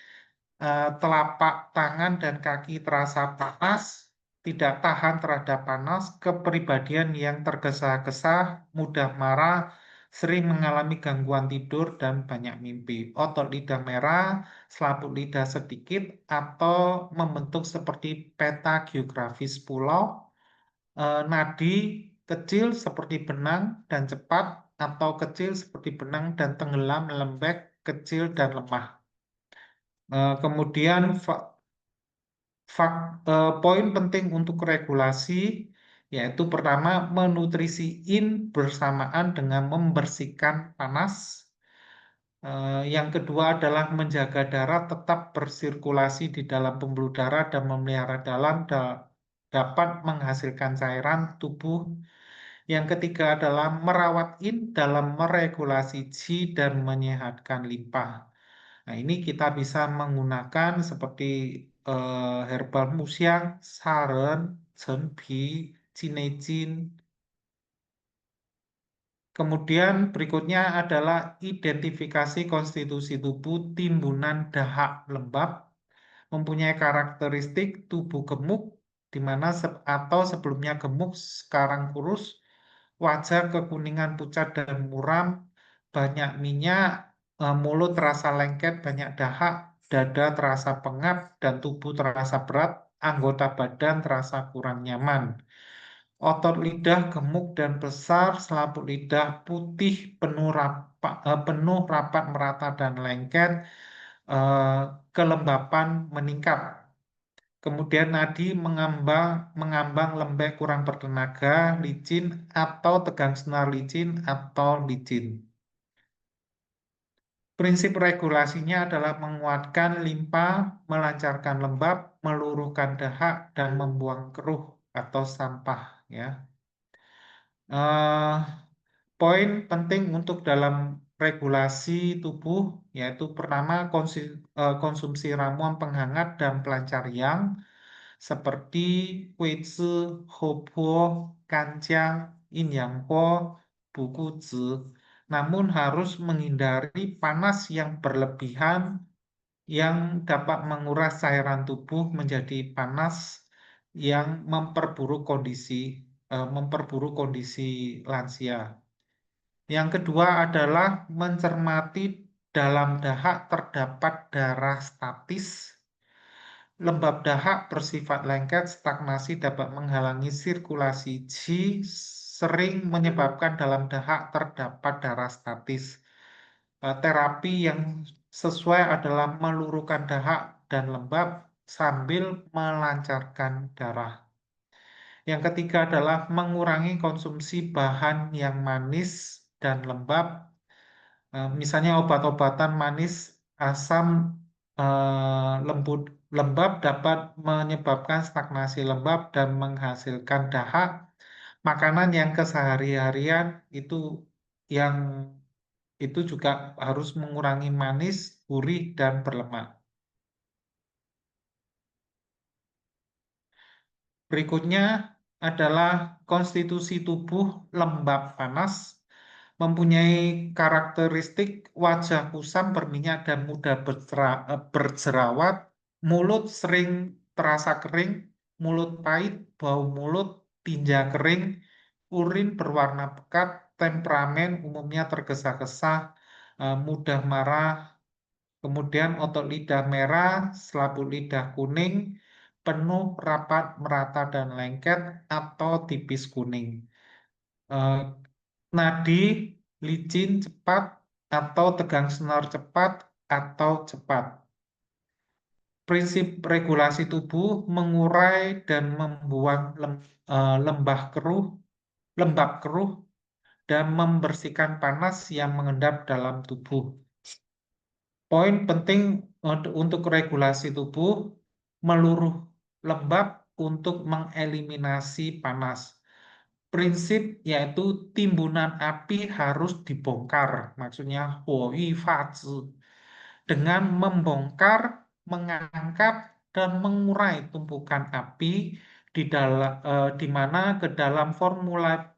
telapak tangan dan kaki terasa panas, tidak tahan terhadap panas, kepribadian yang tergesa-gesa, mudah marah, sering mengalami gangguan tidur dan banyak mimpi, otot lidah merah, selaput lidah sedikit, atau membentuk seperti peta geografis pulau, nadi kecil seperti benang dan cepat, atau kecil seperti benang dan tenggelam, lembek, kecil dan lemah. Kemudian poin penting untuk regulasi yaitu pertama menutrisi yin bersamaan dengan membersihkan panas. Yang kedua adalah menjaga darah tetap bersirkulasi di dalam pembuluh darah dan memelihara dapat menghasilkan cairan tubuh. Yang ketiga adalah merawat dalam meregulasi qi dan menyehatkan limpa. Nah, ini kita bisa menggunakan seperti herbal musyang, saren, cenpi, cinecin. Kemudian berikutnya adalah identifikasi konstitusi tubuh timbunan dahak lembab mempunyai karakteristik tubuh gemuk di mana atau sebelumnya gemuk sekarang kurus, wajah kekuningan pucat dan muram, banyak minyak, mulut terasa lengket, banyak dahak, dada terasa pengap dan tubuh terasa berat, anggota badan terasa kurang nyaman. Otot lidah gemuk dan besar, selaput lidah putih, penuh rapat merata dan lengket, kelembapan meningkat. Kemudian nadi mengambang lembek kurang bertenaga, licin atau tegang senar licin atau licin. Prinsip regulasinya adalah menguatkan limpa, melancarkan lembab, meluruhkan dahak, dan membuang keruh atau sampah. Ya. Eh, Poin penting untuk dalam regulasi tubuh yaitu pertama konsumsi ramuan penghangat dan pelancar yang seperti kuizi, hopo, kancang, yin yang po, buku zi. Namun harus menghindari panas yang berlebihan yang dapat menguras cairan tubuh menjadi panas yang memperburuk kondisi lansia. Yang kedua adalah mencermati dalam dahak terdapat darah statis. Lembab dahak bersifat lengket, stagnasi dapat menghalangi sirkulasi qi, sering menyebabkan dalam dahak terdapat darah statis. Terapi yang sesuai adalah meluruhkan dahak dan lembab sambil melancarkan darah. Yang ketiga adalah mengurangi konsumsi bahan yang manis dan lembab. Misalnya obat-obatan manis, asam, lembab dapat menyebabkan stagnasi lembab dan menghasilkan dahak. Makanan yang kesehari-harian yang itu juga harus mengurangi manis, gurih, dan berlemak. Berikutnya adalah konstitusi tubuh lembab panas, mempunyai karakteristik wajah kusam berminyak dan mudah berjerawat, mulut sering terasa kering, mulut pahit, bau mulut, tinja kering, urin berwarna pekat, temperamen umumnya tergesa-gesa, mudah marah, kemudian otot lidah merah, selaput lidah kuning, penuh, rapat, merata, dan lengket, atau tipis kuning. Nadi, licin, cepat, atau tegang senar cepat, atau cepat. Prinsip regulasi tubuh mengurai dan membuang lembab keruh, dan membersihkan panas yang mengendap dalam tubuh. Poin penting untuk regulasi tubuh, meluruh lembab untuk mengeliminasi panas. Prinsip yaitu timbunan api harus dibongkar, maksudnya huoyi fazi. Dengan membongkar, mengangkat, dan mengurai tumpukan api di mana ke dalam formula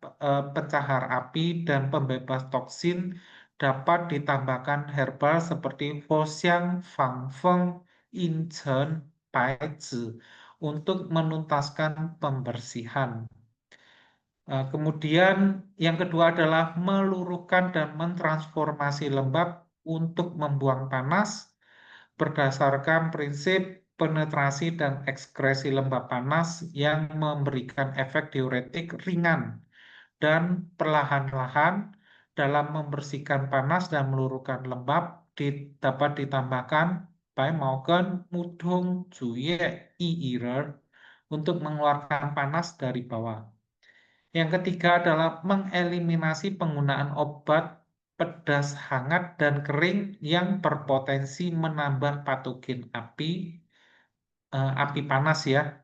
pencahar api dan pembebas toksin dapat ditambahkan herbal seperti Foshan, Fangfeng, Inchen, Baizi untuk menuntaskan pembersihan. Kemudian yang kedua adalah meluruhkan dan mentransformasi lembab untuk membuang panas berdasarkan prinsip penetrasi dan ekskresi lembab panas yang memberikan efek diuretik ringan dan perlahan-lahan dalam membersihkan panas dan meluruhkan lembab dapat ditambahkan Paimauken, Mudung, Juye, Iirer untuk mengeluarkan panas dari bawah. Yang ketiga adalah mengeliminasi penggunaan obat pedas hangat dan kering yang berpotensi menambah patogen api panas ya.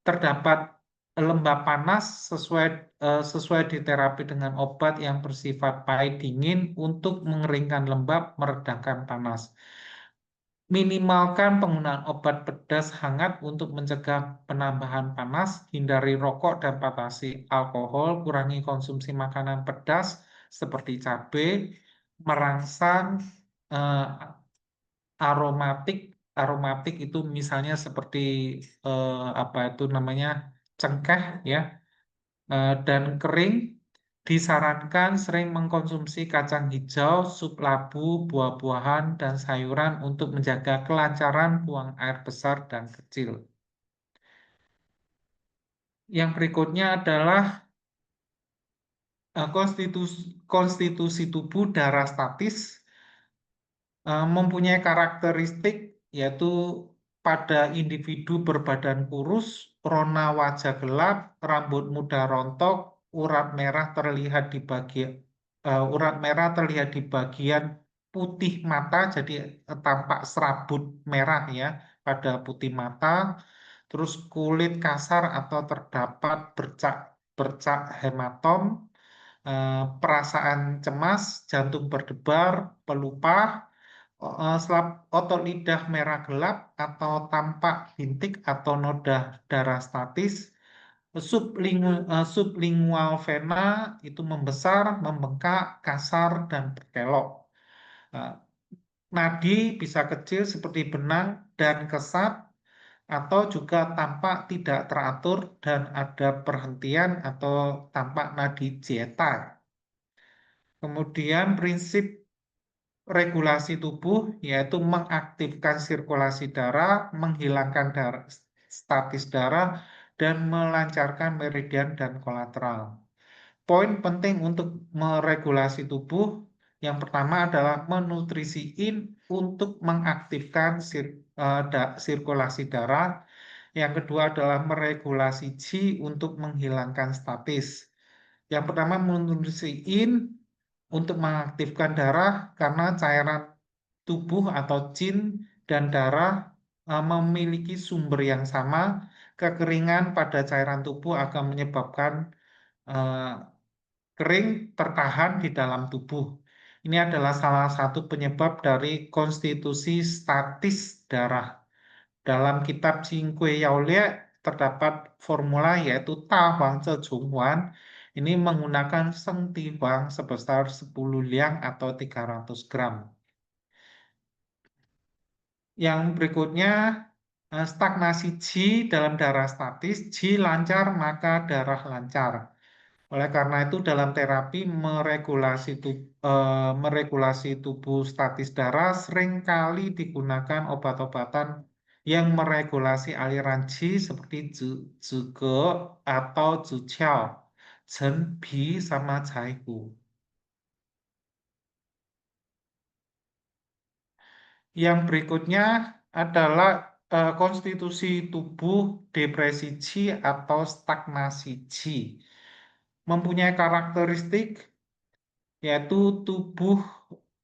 Terdapat lembab panas sesuai diterapi dengan obat yang bersifat pahit dingin untuk mengeringkan lembab, meredakan panas. Minimalkan penggunaan obat pedas hangat untuk mencegah penambahan panas, hindari rokok dan batasi alkohol, kurangi konsumsi makanan pedas seperti cabai, merangsang, eh, aromatik. Aromatik itu misalnya seperti apa itu namanya cengkeh ya, dan kering. Disarankan sering mengkonsumsi kacang hijau, sup labu, buah-buahan, dan sayuran untuk menjaga kelancaran buang air besar dan kecil. Yang berikutnya adalah konstitusi tubuh darah statis. Mempunyai karakteristik yaitu pada individu berbadan kurus, rona wajah gelap, rambut muda rontok, urat merah terlihat di bagian putih mata, jadi tampak serabut merah ya pada putih mata, terus kulit kasar atau terdapat bercak hematom, perasaan cemas, jantung berdebar, pelupa, otot lidah merah gelap atau tampak bintik atau noda darah statis, sublingual vena itu membesar, membengkak, kasar, dan berkelok. Nadi bisa kecil seperti benang dan kesat, atau juga tampak tidak teratur dan ada perhentian atau tampak nadi zeta. Kemudian prinsip regulasi tubuh yaitu mengaktifkan sirkulasi darah, menghilangkan statis darah, dan melancarkan meridian dan kolateral. Poin penting untuk meregulasi tubuh yang pertama adalah menutrisiin untuk mengaktifkan sirkulasi darah. Yang kedua adalah meregulasi qi untuk menghilangkan statis. Yang pertama menutrisiin untuk mengaktifkan darah karena cairan tubuh atau qin dan darah memiliki sumber yang sama. Kekeringan pada cairan tubuh akan menyebabkan kering tertahan di dalam tubuh. Ini adalah salah satu penyebab dari konstitusi statis darah. Dalam kitab Cinque Yaulie terdapat formula yaitu Ta Huang Ce Chung Huan. Ini menggunakan Seng Ti Huang sebesar 10 liang atau 300 gram. Yang berikutnya, stagnasi Qi dalam darah statis. Qi lancar maka darah lancar. Oleh karena itu dalam terapi meregulasi tubuh statis darah seringkali digunakan obat-obatan yang meregulasi aliran qi seperti Zhuge atau Zhuqiao, Chen Bi sama Caihu. Yang berikutnya adalah konstitusi tubuh depresi qi atau stagnasi qi. Mempunyai karakteristik yaitu tubuh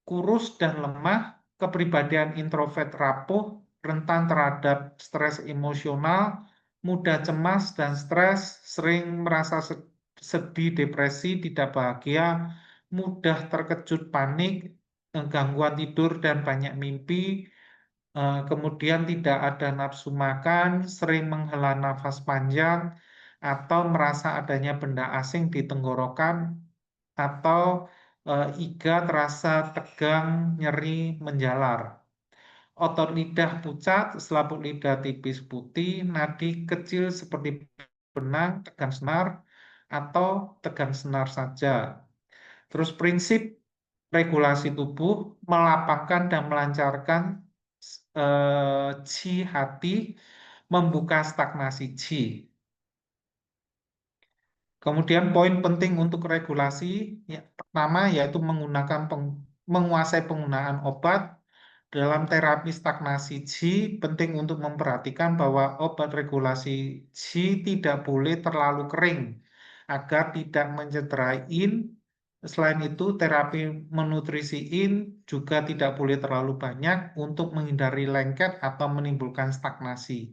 kurus dan lemah, kepribadian introvert rapuh, rentan terhadap stres emosional, mudah cemas dan stres, sering merasa sedih, depresi, tidak bahagia, mudah terkejut, panik, gangguan tidur dan banyak mimpi, kemudian tidak ada nafsu makan, sering menghela nafas panjang, atau merasa adanya benda asing di tenggorokan, atau iga terasa tegang, nyeri, menjalar. Otot lidah pucat, selaput lidah tipis putih, nadi kecil seperti benang, tegang senar, atau tegang senar saja. Terus prinsip regulasi tubuh, melapangkan dan melancarkan qi hati, membuka stagnasi qi. Kemudian poin penting untuk regulasi pertama yaitu menguasai penggunaan obat. Dalam terapi stagnasi qi penting untuk memperhatikan bahwa obat regulasi qi tidak boleh terlalu kering agar tidak mencederai yin. Selain itu terapi menutrisiin juga tidak boleh terlalu banyak untuk menghindari lengket atau menimbulkan stagnasi.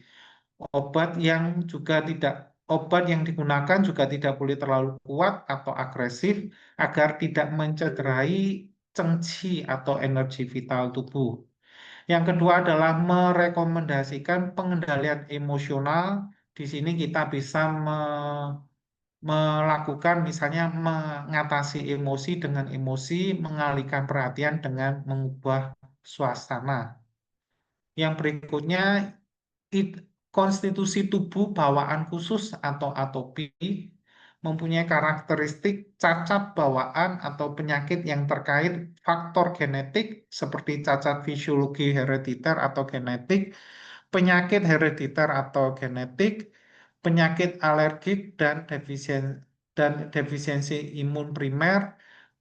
Obat yang juga tidak obat yang digunakan juga tidak boleh terlalu kuat atau agresif agar tidak mencederai cengci atau energi vital tubuh. Yang kedua adalah merekomendasikan pengendalian emosional. Di sini kita bisa melakukan misalnya mengatasi emosi dengan emosi, mengalihkan perhatian dengan mengubah suasana. Yang berikutnya, it- konstitusi tubuh bawaan khusus atau atopi mempunyai karakteristik cacat bawaan atau penyakit yang terkait faktor genetik seperti cacat fisiologi herediter atau genetik, penyakit herediter atau genetik, penyakit alergik dan defisiensi imun primer.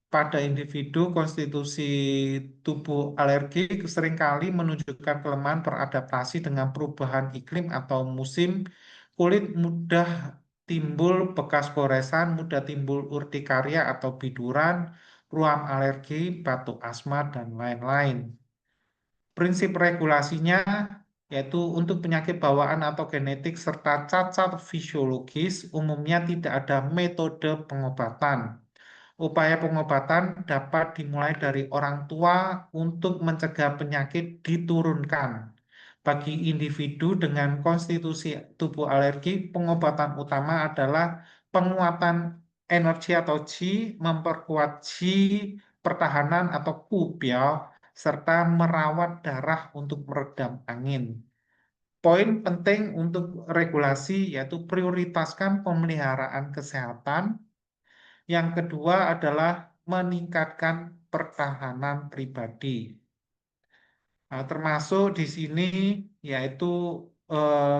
Pada individu, konstitusi tubuh alergik seringkali menunjukkan kelemahan beradaptasi dengan perubahan iklim atau musim. Kulit mudah timbul bekas goresan, mudah timbul urtikaria atau biduran, ruam alergi, batuk asma, dan lain-lain. Prinsip regulasinya yaitu untuk penyakit bawaan atau genetik serta cacat fisiologis umumnya tidak ada metode pengobatan. Upaya pengobatan dapat dimulai dari orang tua untuk mencegah penyakit diturunkan. Bagi individu dengan konstitusi tubuh alergi, pengobatan utama adalah penguatan energi atau qi, memperkuat qi, pertahanan atau kupiao, serta merawat darah untuk meredam angin. Poin penting untuk regulasi yaitu prioritaskan pemeliharaan kesehatan. Yang kedua adalah meningkatkan pertahanan pribadi. Nah, termasuk di sini yaitu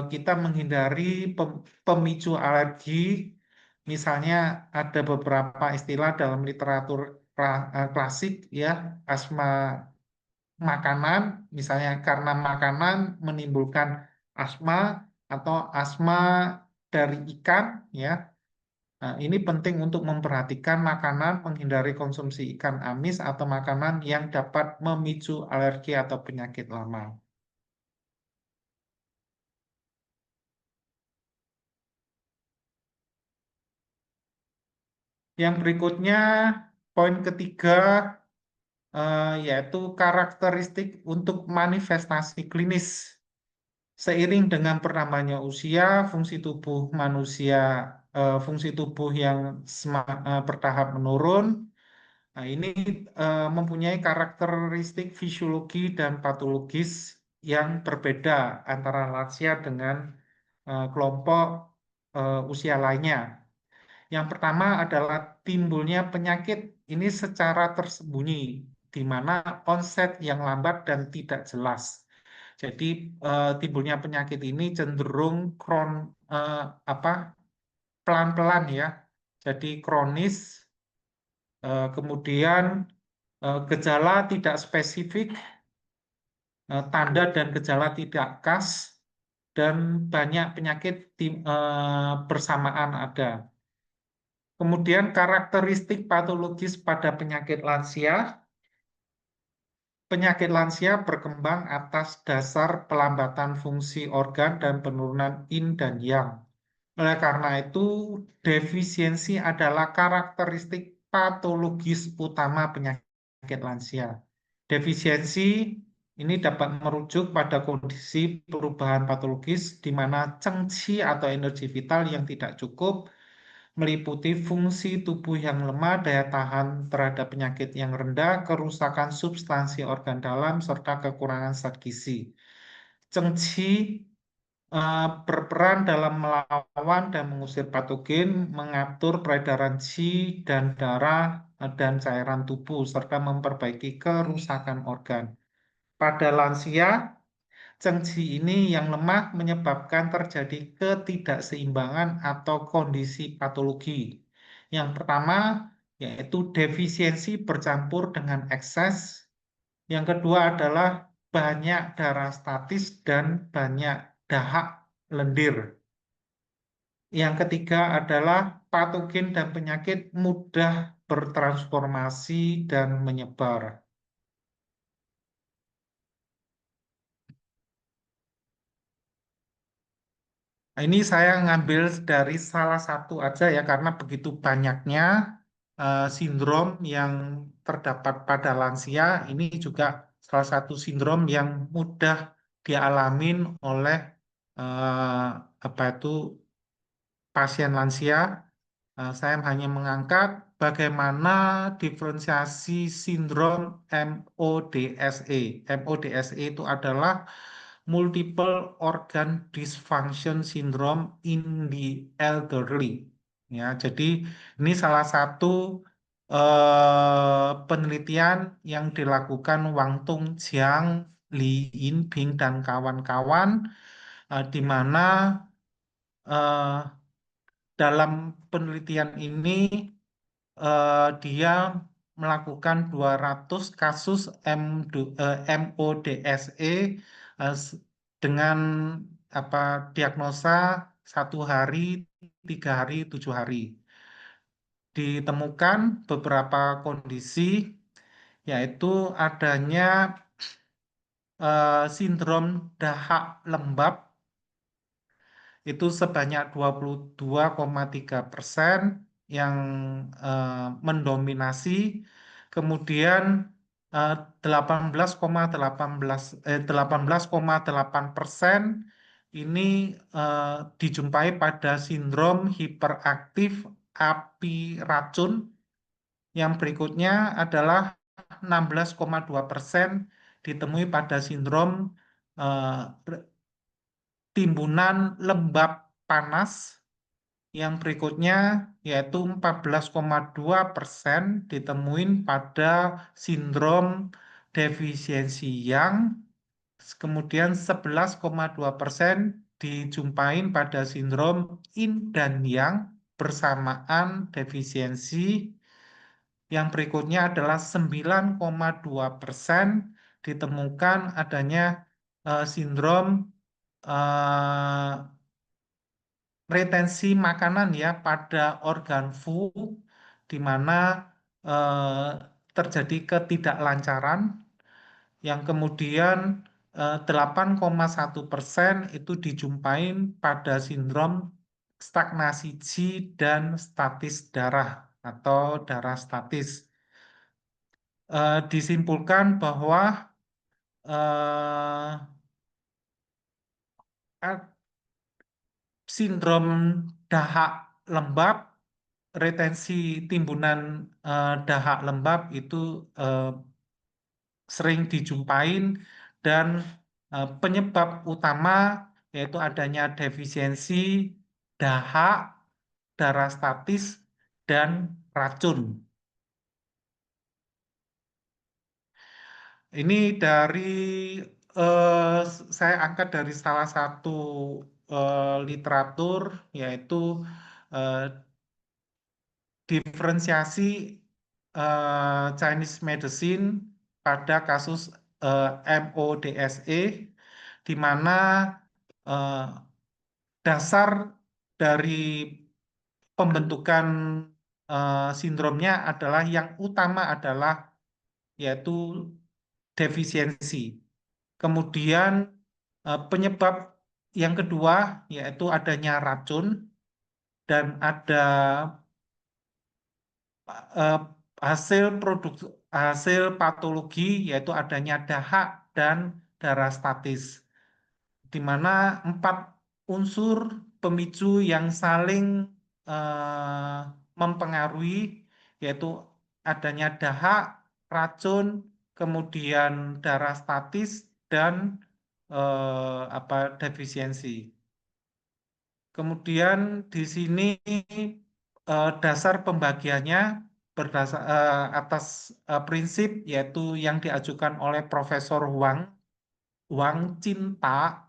kita menghindari pemicu alergi. Misalnya ada beberapa istilah dalam literatur klasik ya, asma makanan, misalnya karena makanan menimbulkan asma atau asma dari ikan ya. Nah, ini penting untuk memperhatikan makanan, menghindari konsumsi ikan amis atau makanan yang dapat memicu alergi atau penyakit lama. Yang berikutnya, poin ketiga, yaitu karakteristik untuk manifestasi klinis. Seiring dengan bertambahnya usia, fungsi tubuh manusia, fungsi tubuh yang bertahap menurun. Nah, ini mempunyai karakteristik fisiologi dan patologis yang berbeda antara lansia dengan kelompok usia lainnya. Yang pertama adalah timbulnya penyakit ini secara tersembunyi, di mana onset yang lambat dan tidak jelas. Jadi timbulnya penyakit ini cenderung eh, apa pelan-pelan ya. Jadi kronis, kemudian gejala tidak spesifik, tanda dan gejala tidak khas, dan banyak penyakit bersamaan ada. Kemudian karakteristik patologis pada penyakit lansia berkembang atas dasar pelambatan fungsi organ dan penurunan yin dan yang. Oleh karena itu, defisiensi adalah karakteristik patologis utama penyakit lansia. Defisiensi ini dapat merujuk pada kondisi perubahan patologis di mana cengci atau energi vital yang tidak cukup meliputi fungsi tubuh yang lemah, daya tahan terhadap penyakit yang rendah, kerusakan substansi organ dalam, serta kekurangan zat gizi. Cengci berperan dalam melawan dan mengusir patogen, mengatur peredaran qi dan darah dan cairan tubuh, serta memperbaiki kerusakan organ. Pada lansia, cengci ini yang lemah menyebabkan terjadi ketidakseimbangan atau kondisi patologi. Yang pertama yaitu defisiensi bercampur dengan ekses. Yang kedua adalah banyak darah statis dan banyak dahak lendir. Yang ketiga adalah patogen dan penyakit mudah bertransformasi dan menyebar. Ini saya ngambil dari salah satu aja ya, karena begitu banyaknya sindrom yang terdapat pada lansia. Ini juga salah satu sindrom yang mudah dialamin oleh eh, apa itu pasien lansia. Saya hanya mengangkat bagaimana diferensiasi sindrom MODSE. MODSE itu adalah Multiple Organ Dysfunction Syndrome in the Elderly. Ya, jadi ini salah satu penelitian yang dilakukan Wang Tongjiang, Li Yinping, dan kawan-kawan, di mana eh, dalam penelitian ini dia melakukan 200 kasus MODSE dengan apa diagnosa 1 hari, 3 hari, 7 hari. Ditemukan beberapa kondisi, yaitu adanya sindrom dahak lembab itu sebanyak 22,3% yang mendominasi, kemudian 18,8% ini dijumpai pada sindrom hiperaktif api racun. Yang berikutnya adalah 16,2% ditemui pada sindrom eh, timbunan lembab panas. Yang berikutnya yaitu 14,2% ditemuin pada sindrom defisiensi yang, kemudian 11,2% dijumpain pada sindrom yin dan yang bersamaan defisiensi. Yang berikutnya adalah 9,2% ditemukan adanya sindrom eh, retensi makanan ya pada organ fu, di mana eh, terjadi ketidaklancaran. Yang kemudian 8,1% itu dijumpain pada sindrom stagnasi Qi dan statis darah atau darah statis. Disimpulkan bahwa eh, sindrom dahak lembab, retensi timbunan dahak lembab itu sering dijumpain, dan penyebab utama yaitu adanya defisiensi dahak, darah statis, dan racun. Ini dari saya angkat dari salah satu literatur, yaitu eh, diferensiasi Chinese medicine pada kasus MODSE, di mana eh, dasar dari pembentukan sindromnya adalah yang utama adalah yaitu defisiensi. Kemudian penyebab yang kedua yaitu adanya racun, dan ada eh, hasil patologi yaitu adanya dahak dan darah statis, di mana 4 unsur pemicu yang saling eh, mempengaruhi yaitu adanya dahak, racun, kemudian darah statis, dan defisiensi. Kemudian di sini dasar pembagiannya berdasar atas prinsip yaitu yang diajukan oleh Profesor Wang Cinta,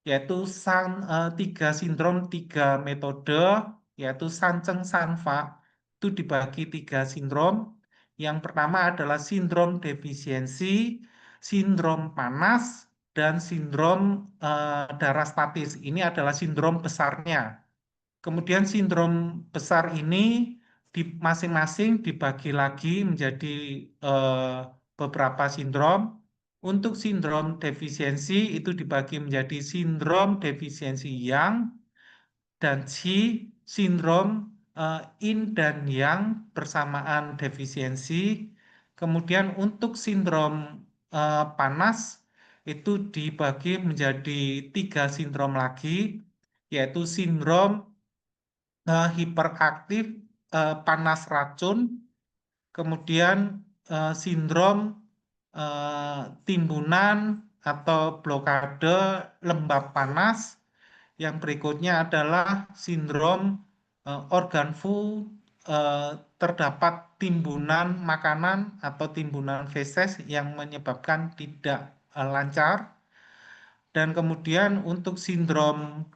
yaitu 3 sindrom, 3 metode, yaitu Sancheng Sanfa, itu dibagi 3 sindrom. Yang pertama adalah sindrom defisiensi, sindrom panas, dan sindrom darah statis. Ini adalah sindrom besarnya. Kemudian sindrom besar ini masing-masing dibagi lagi menjadi beberapa sindrom. Untuk sindrom defisiensi itu dibagi menjadi sindrom defisiensi yang, dan G, sindrom yin dan yang bersamaan defisiensi. Kemudian untuk sindrom panas itu dibagi menjadi 3 sindrom lagi, yaitu sindrom hiperaktif panas racun, kemudian sindrom timbunan atau blokade lembab panas. Yang berikutnya adalah sindrom organ full, terdapat timbunan makanan atau timbunan feses yang menyebabkan tidak lancar. Dan kemudian untuk sindrom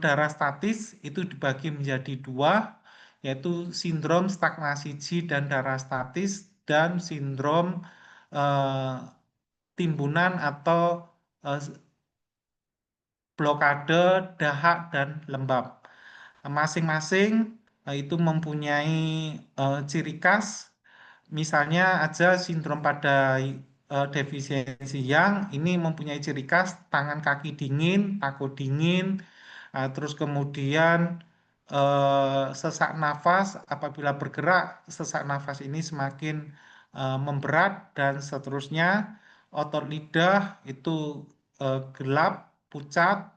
darah statis itu dibagi menjadi 2, yaitu sindrom stagnasi G dan darah statis, dan sindrom timbunan atau blokade dahak dan lembab. Masing-masing itu mempunyai ciri khas. Misalnya aja sindrom pada defisiensi yang ini mempunyai ciri khas tangan kaki dingin, takut dingin, terus kemudian sesak nafas apabila bergerak, sesak nafas ini semakin memberat dan seterusnya. Otot lidah itu gelap, pucat,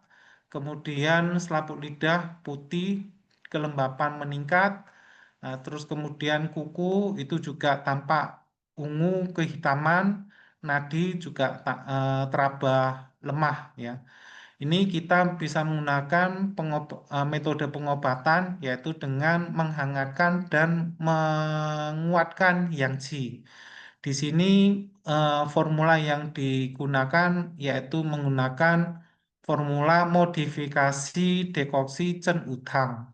kemudian selaput lidah putih, kelembapan meningkat, terus kemudian kuku itu juga tampak ungu kehitaman, nadi juga terabah lemah ya. Ini kita bisa menggunakan metode pengobatan yaitu dengan menghangatkan dan menguatkan yang Qi. Di sini formula yang digunakan yaitu menggunakan formula modifikasi dekoksi Chen Utang.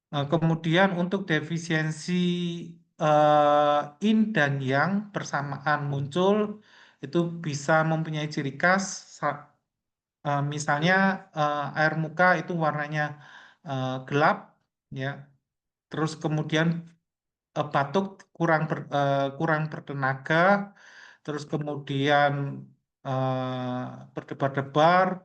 Kemudian untuk defisiensi yin dan yang bersamaan muncul itu bisa mempunyai ciri khas, misalnya air muka itu warnanya gelap, ya. Terus kemudian batuk kurang bertenaga, terus kemudian berdebar-debar,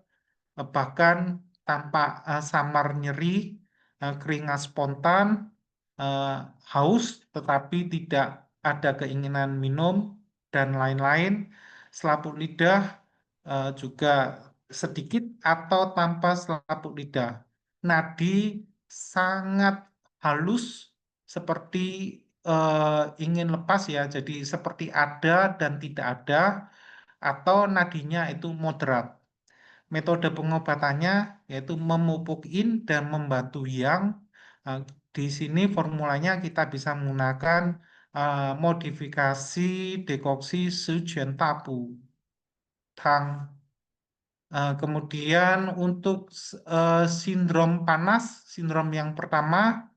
bahkan tampak samar nyeri, keringat spontan, eh, haus tetapi tidak ada keinginan minum, dan lain-lain. Selaput lidah juga sedikit atau tanpa selaput lidah. Nadi sangat halus seperti ingin lepas ya, jadi seperti ada dan tidak ada, atau nadinya itu moderat. Metode pengobatannya yaitu memupuk yin dan membantu yang. Nah, di sini formulanya kita bisa menggunakan modifikasi dekoksi Sujian Tapu Tang. Kemudian untuk sindrom panas, sindrom yang pertama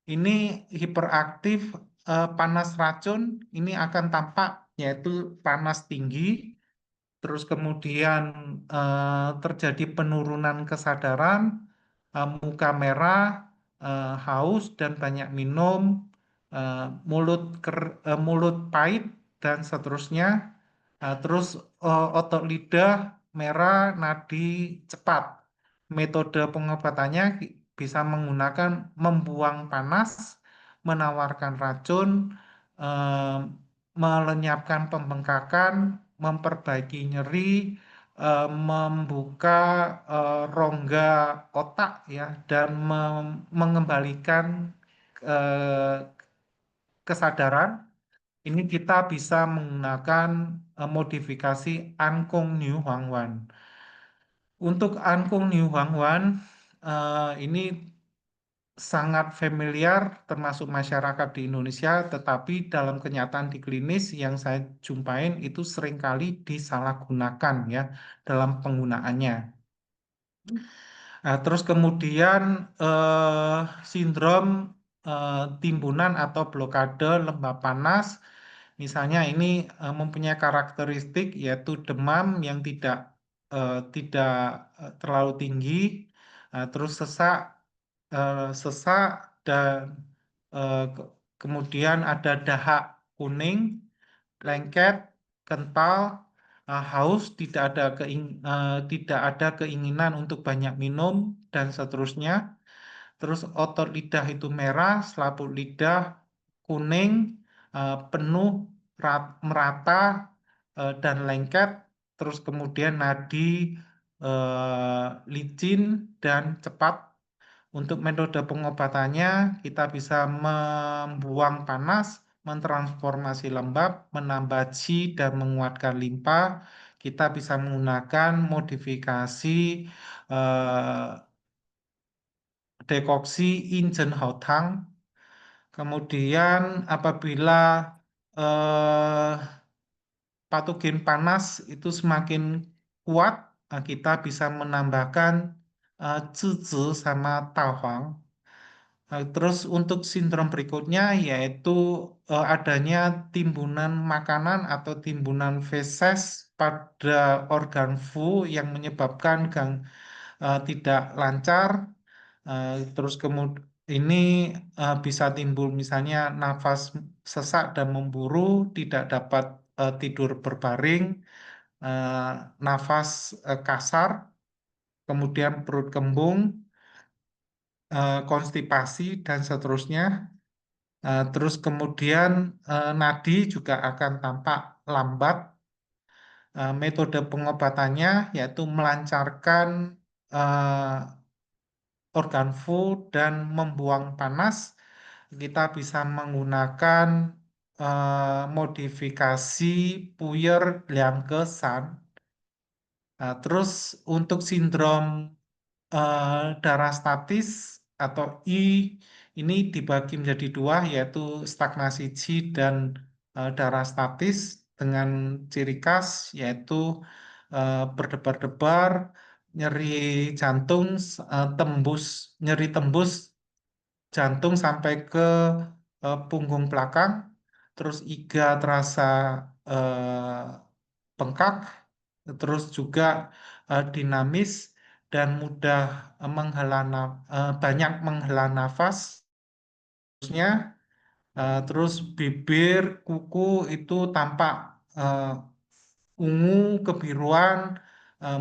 ini hiperaktif panas racun, ini akan tampak yaitu panas tinggi, terus kemudian terjadi penurunan kesadaran, muka merah, haus dan banyak minum, mulut pahit dan seterusnya. Terus otot lidah merah, nadi cepat. Metode pengobatannya bisa menggunakan membuang panas, menawarkan racun, eh, melenyapkan pembengkakan, memperbaiki nyeri, membuka rongga otak ya, dan mengembalikan eh, kesadaran. Ini kita bisa menggunakan modifikasi Ankung New Huangwan. Untuk Ankung New Huangwan ini sangat familiar termasuk masyarakat di Indonesia, tetapi dalam kenyataan di klinis yang saya jumpain itu seringkali disalahgunakan ya dalam penggunaannya. Nah, terus kemudian sindrom timbunan atau blokade lembab panas, misalnya ini mempunyai karakteristik yaitu demam yang tidak terlalu tinggi, terus sesak dan kemudian ada dahak kuning, lengket, kental, haus, tidak ada keinginan untuk banyak minum dan seterusnya. Terus otot lidah itu merah, selaput lidah kuning, penuh, merata, dan lengket. Terus kemudian nadi licin dan cepat. Untuk metode pengobatannya, kita bisa membuang panas, mentransformasi lembab, menambah qi dan menguatkan limpa. Kita bisa menggunakan modifikasi eh, dekoksi Injen Haotang. Kemudian apabila eh, patogen panas itu semakin kuat, kita bisa menambahkan zhizi sama tauhuang. Terus untuk sindrom berikutnya yaitu adanya timbunan makanan atau timbunan feses pada organ fu yang menyebabkan tidak lancar. Terus kemudian ini bisa timbul misalnya nafas sesak dan memburu, tidak dapat tidur berbaring, eh, nafas kasar, kemudian perut kembung, konstipasi dan seterusnya. Terus kemudian nadi juga akan tampak lambat. Metode pengobatannya yaitu melancarkan eh, organ fu dan membuang panas. Kita bisa menggunakan modifikasi Puyer Liangke-san. Terus untuk sindrom darah statis atau I ini dibagi menjadi dua yaitu stagnasi Qi dan darah statis dengan ciri khas yaitu berdebar-debar, nyeri jantung, nyeri tembus jantung sampai ke punggung belakang, terus iga terasa eh, bengkak, terus juga dinamis dan mudah banyak menghela nafas. Terusnya, terus bibir, kuku itu tampak eh, ungu, kebiruan,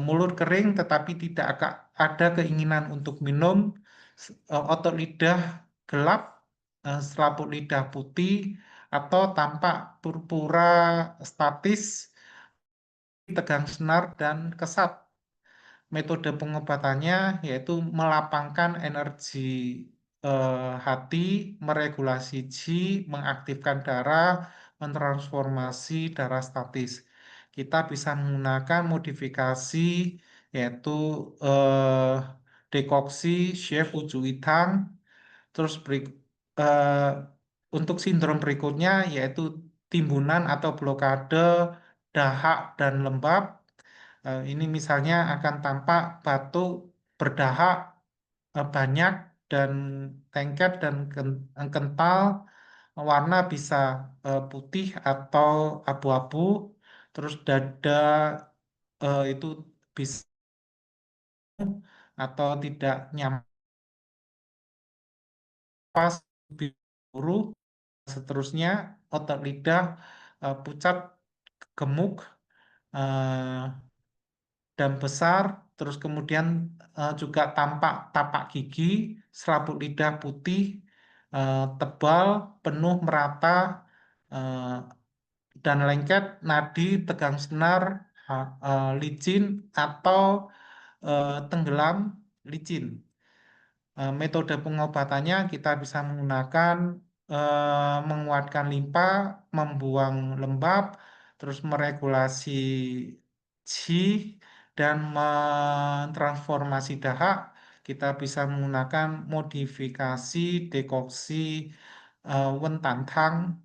mulut kering, tetapi tidak ada keinginan untuk minum, otot lidah gelap, selaput lidah putih, atau tampak purpura statis, tegang senar, dan kesat. Metode pengobatannya yaitu melapangkan energi hati, meregulasi qi, mengaktifkan darah, mentransformasi darah statis. Kita bisa menggunakan modifikasi yaitu eh, dekoksi chef Ujuitang. Terus eh, untuk sindrom berikutnya yaitu timbunan atau blokade dahak dan lembab. Ini misalnya akan tampak batuk, berdahak, banyak dan lengket dan kental, warna bisa putih atau abu-abu, terus dada itu bisa atau tidak nyaman, pas, biru, seterusnya, otot lidah pucat, gemuk, eh, dan besar, terus kemudian juga tampak tapak gigi, selaput lidah putih, tebal, penuh, merata, eh, dan lengket, nadi, tegang senar, licin, atau tenggelam, licin. Metode pengobatannya kita bisa menggunakan menguatkan limpa, membuang lembab, terus meregulasi qi dan mentransformasi dahak. Kita bisa menggunakan modifikasi dekoksi wentantang.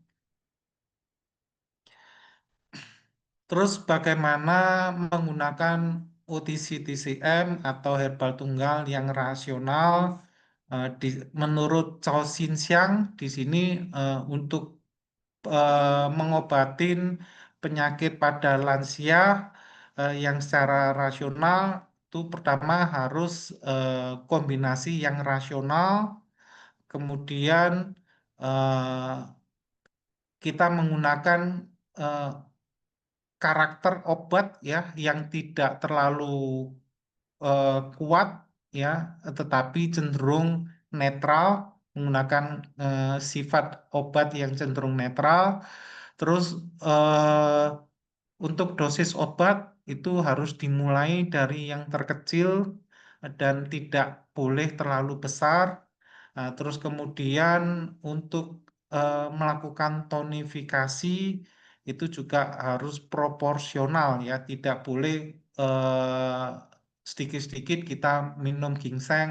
Terus bagaimana menggunakan OTC-TCM atau herbal tunggal yang rasional menurut Chow Sin Siang di sini untuk mengobatin penyakit pada lansia yang secara rasional itu pertama harus kombinasi yang rasional, kemudian eh, kita menggunakan eh, karakter obat ya yang tidak terlalu kuat ya, tetapi cenderung netral, menggunakan sifat obat yang cenderung netral. Terus eh, untuk dosis obat itu harus dimulai dari yang terkecil dan tidak boleh terlalu besar. Nah, terus kemudian untuk melakukan tonifikasi itu juga harus proporsional ya, tidak boleh sedikit-sedikit kita minum ginseng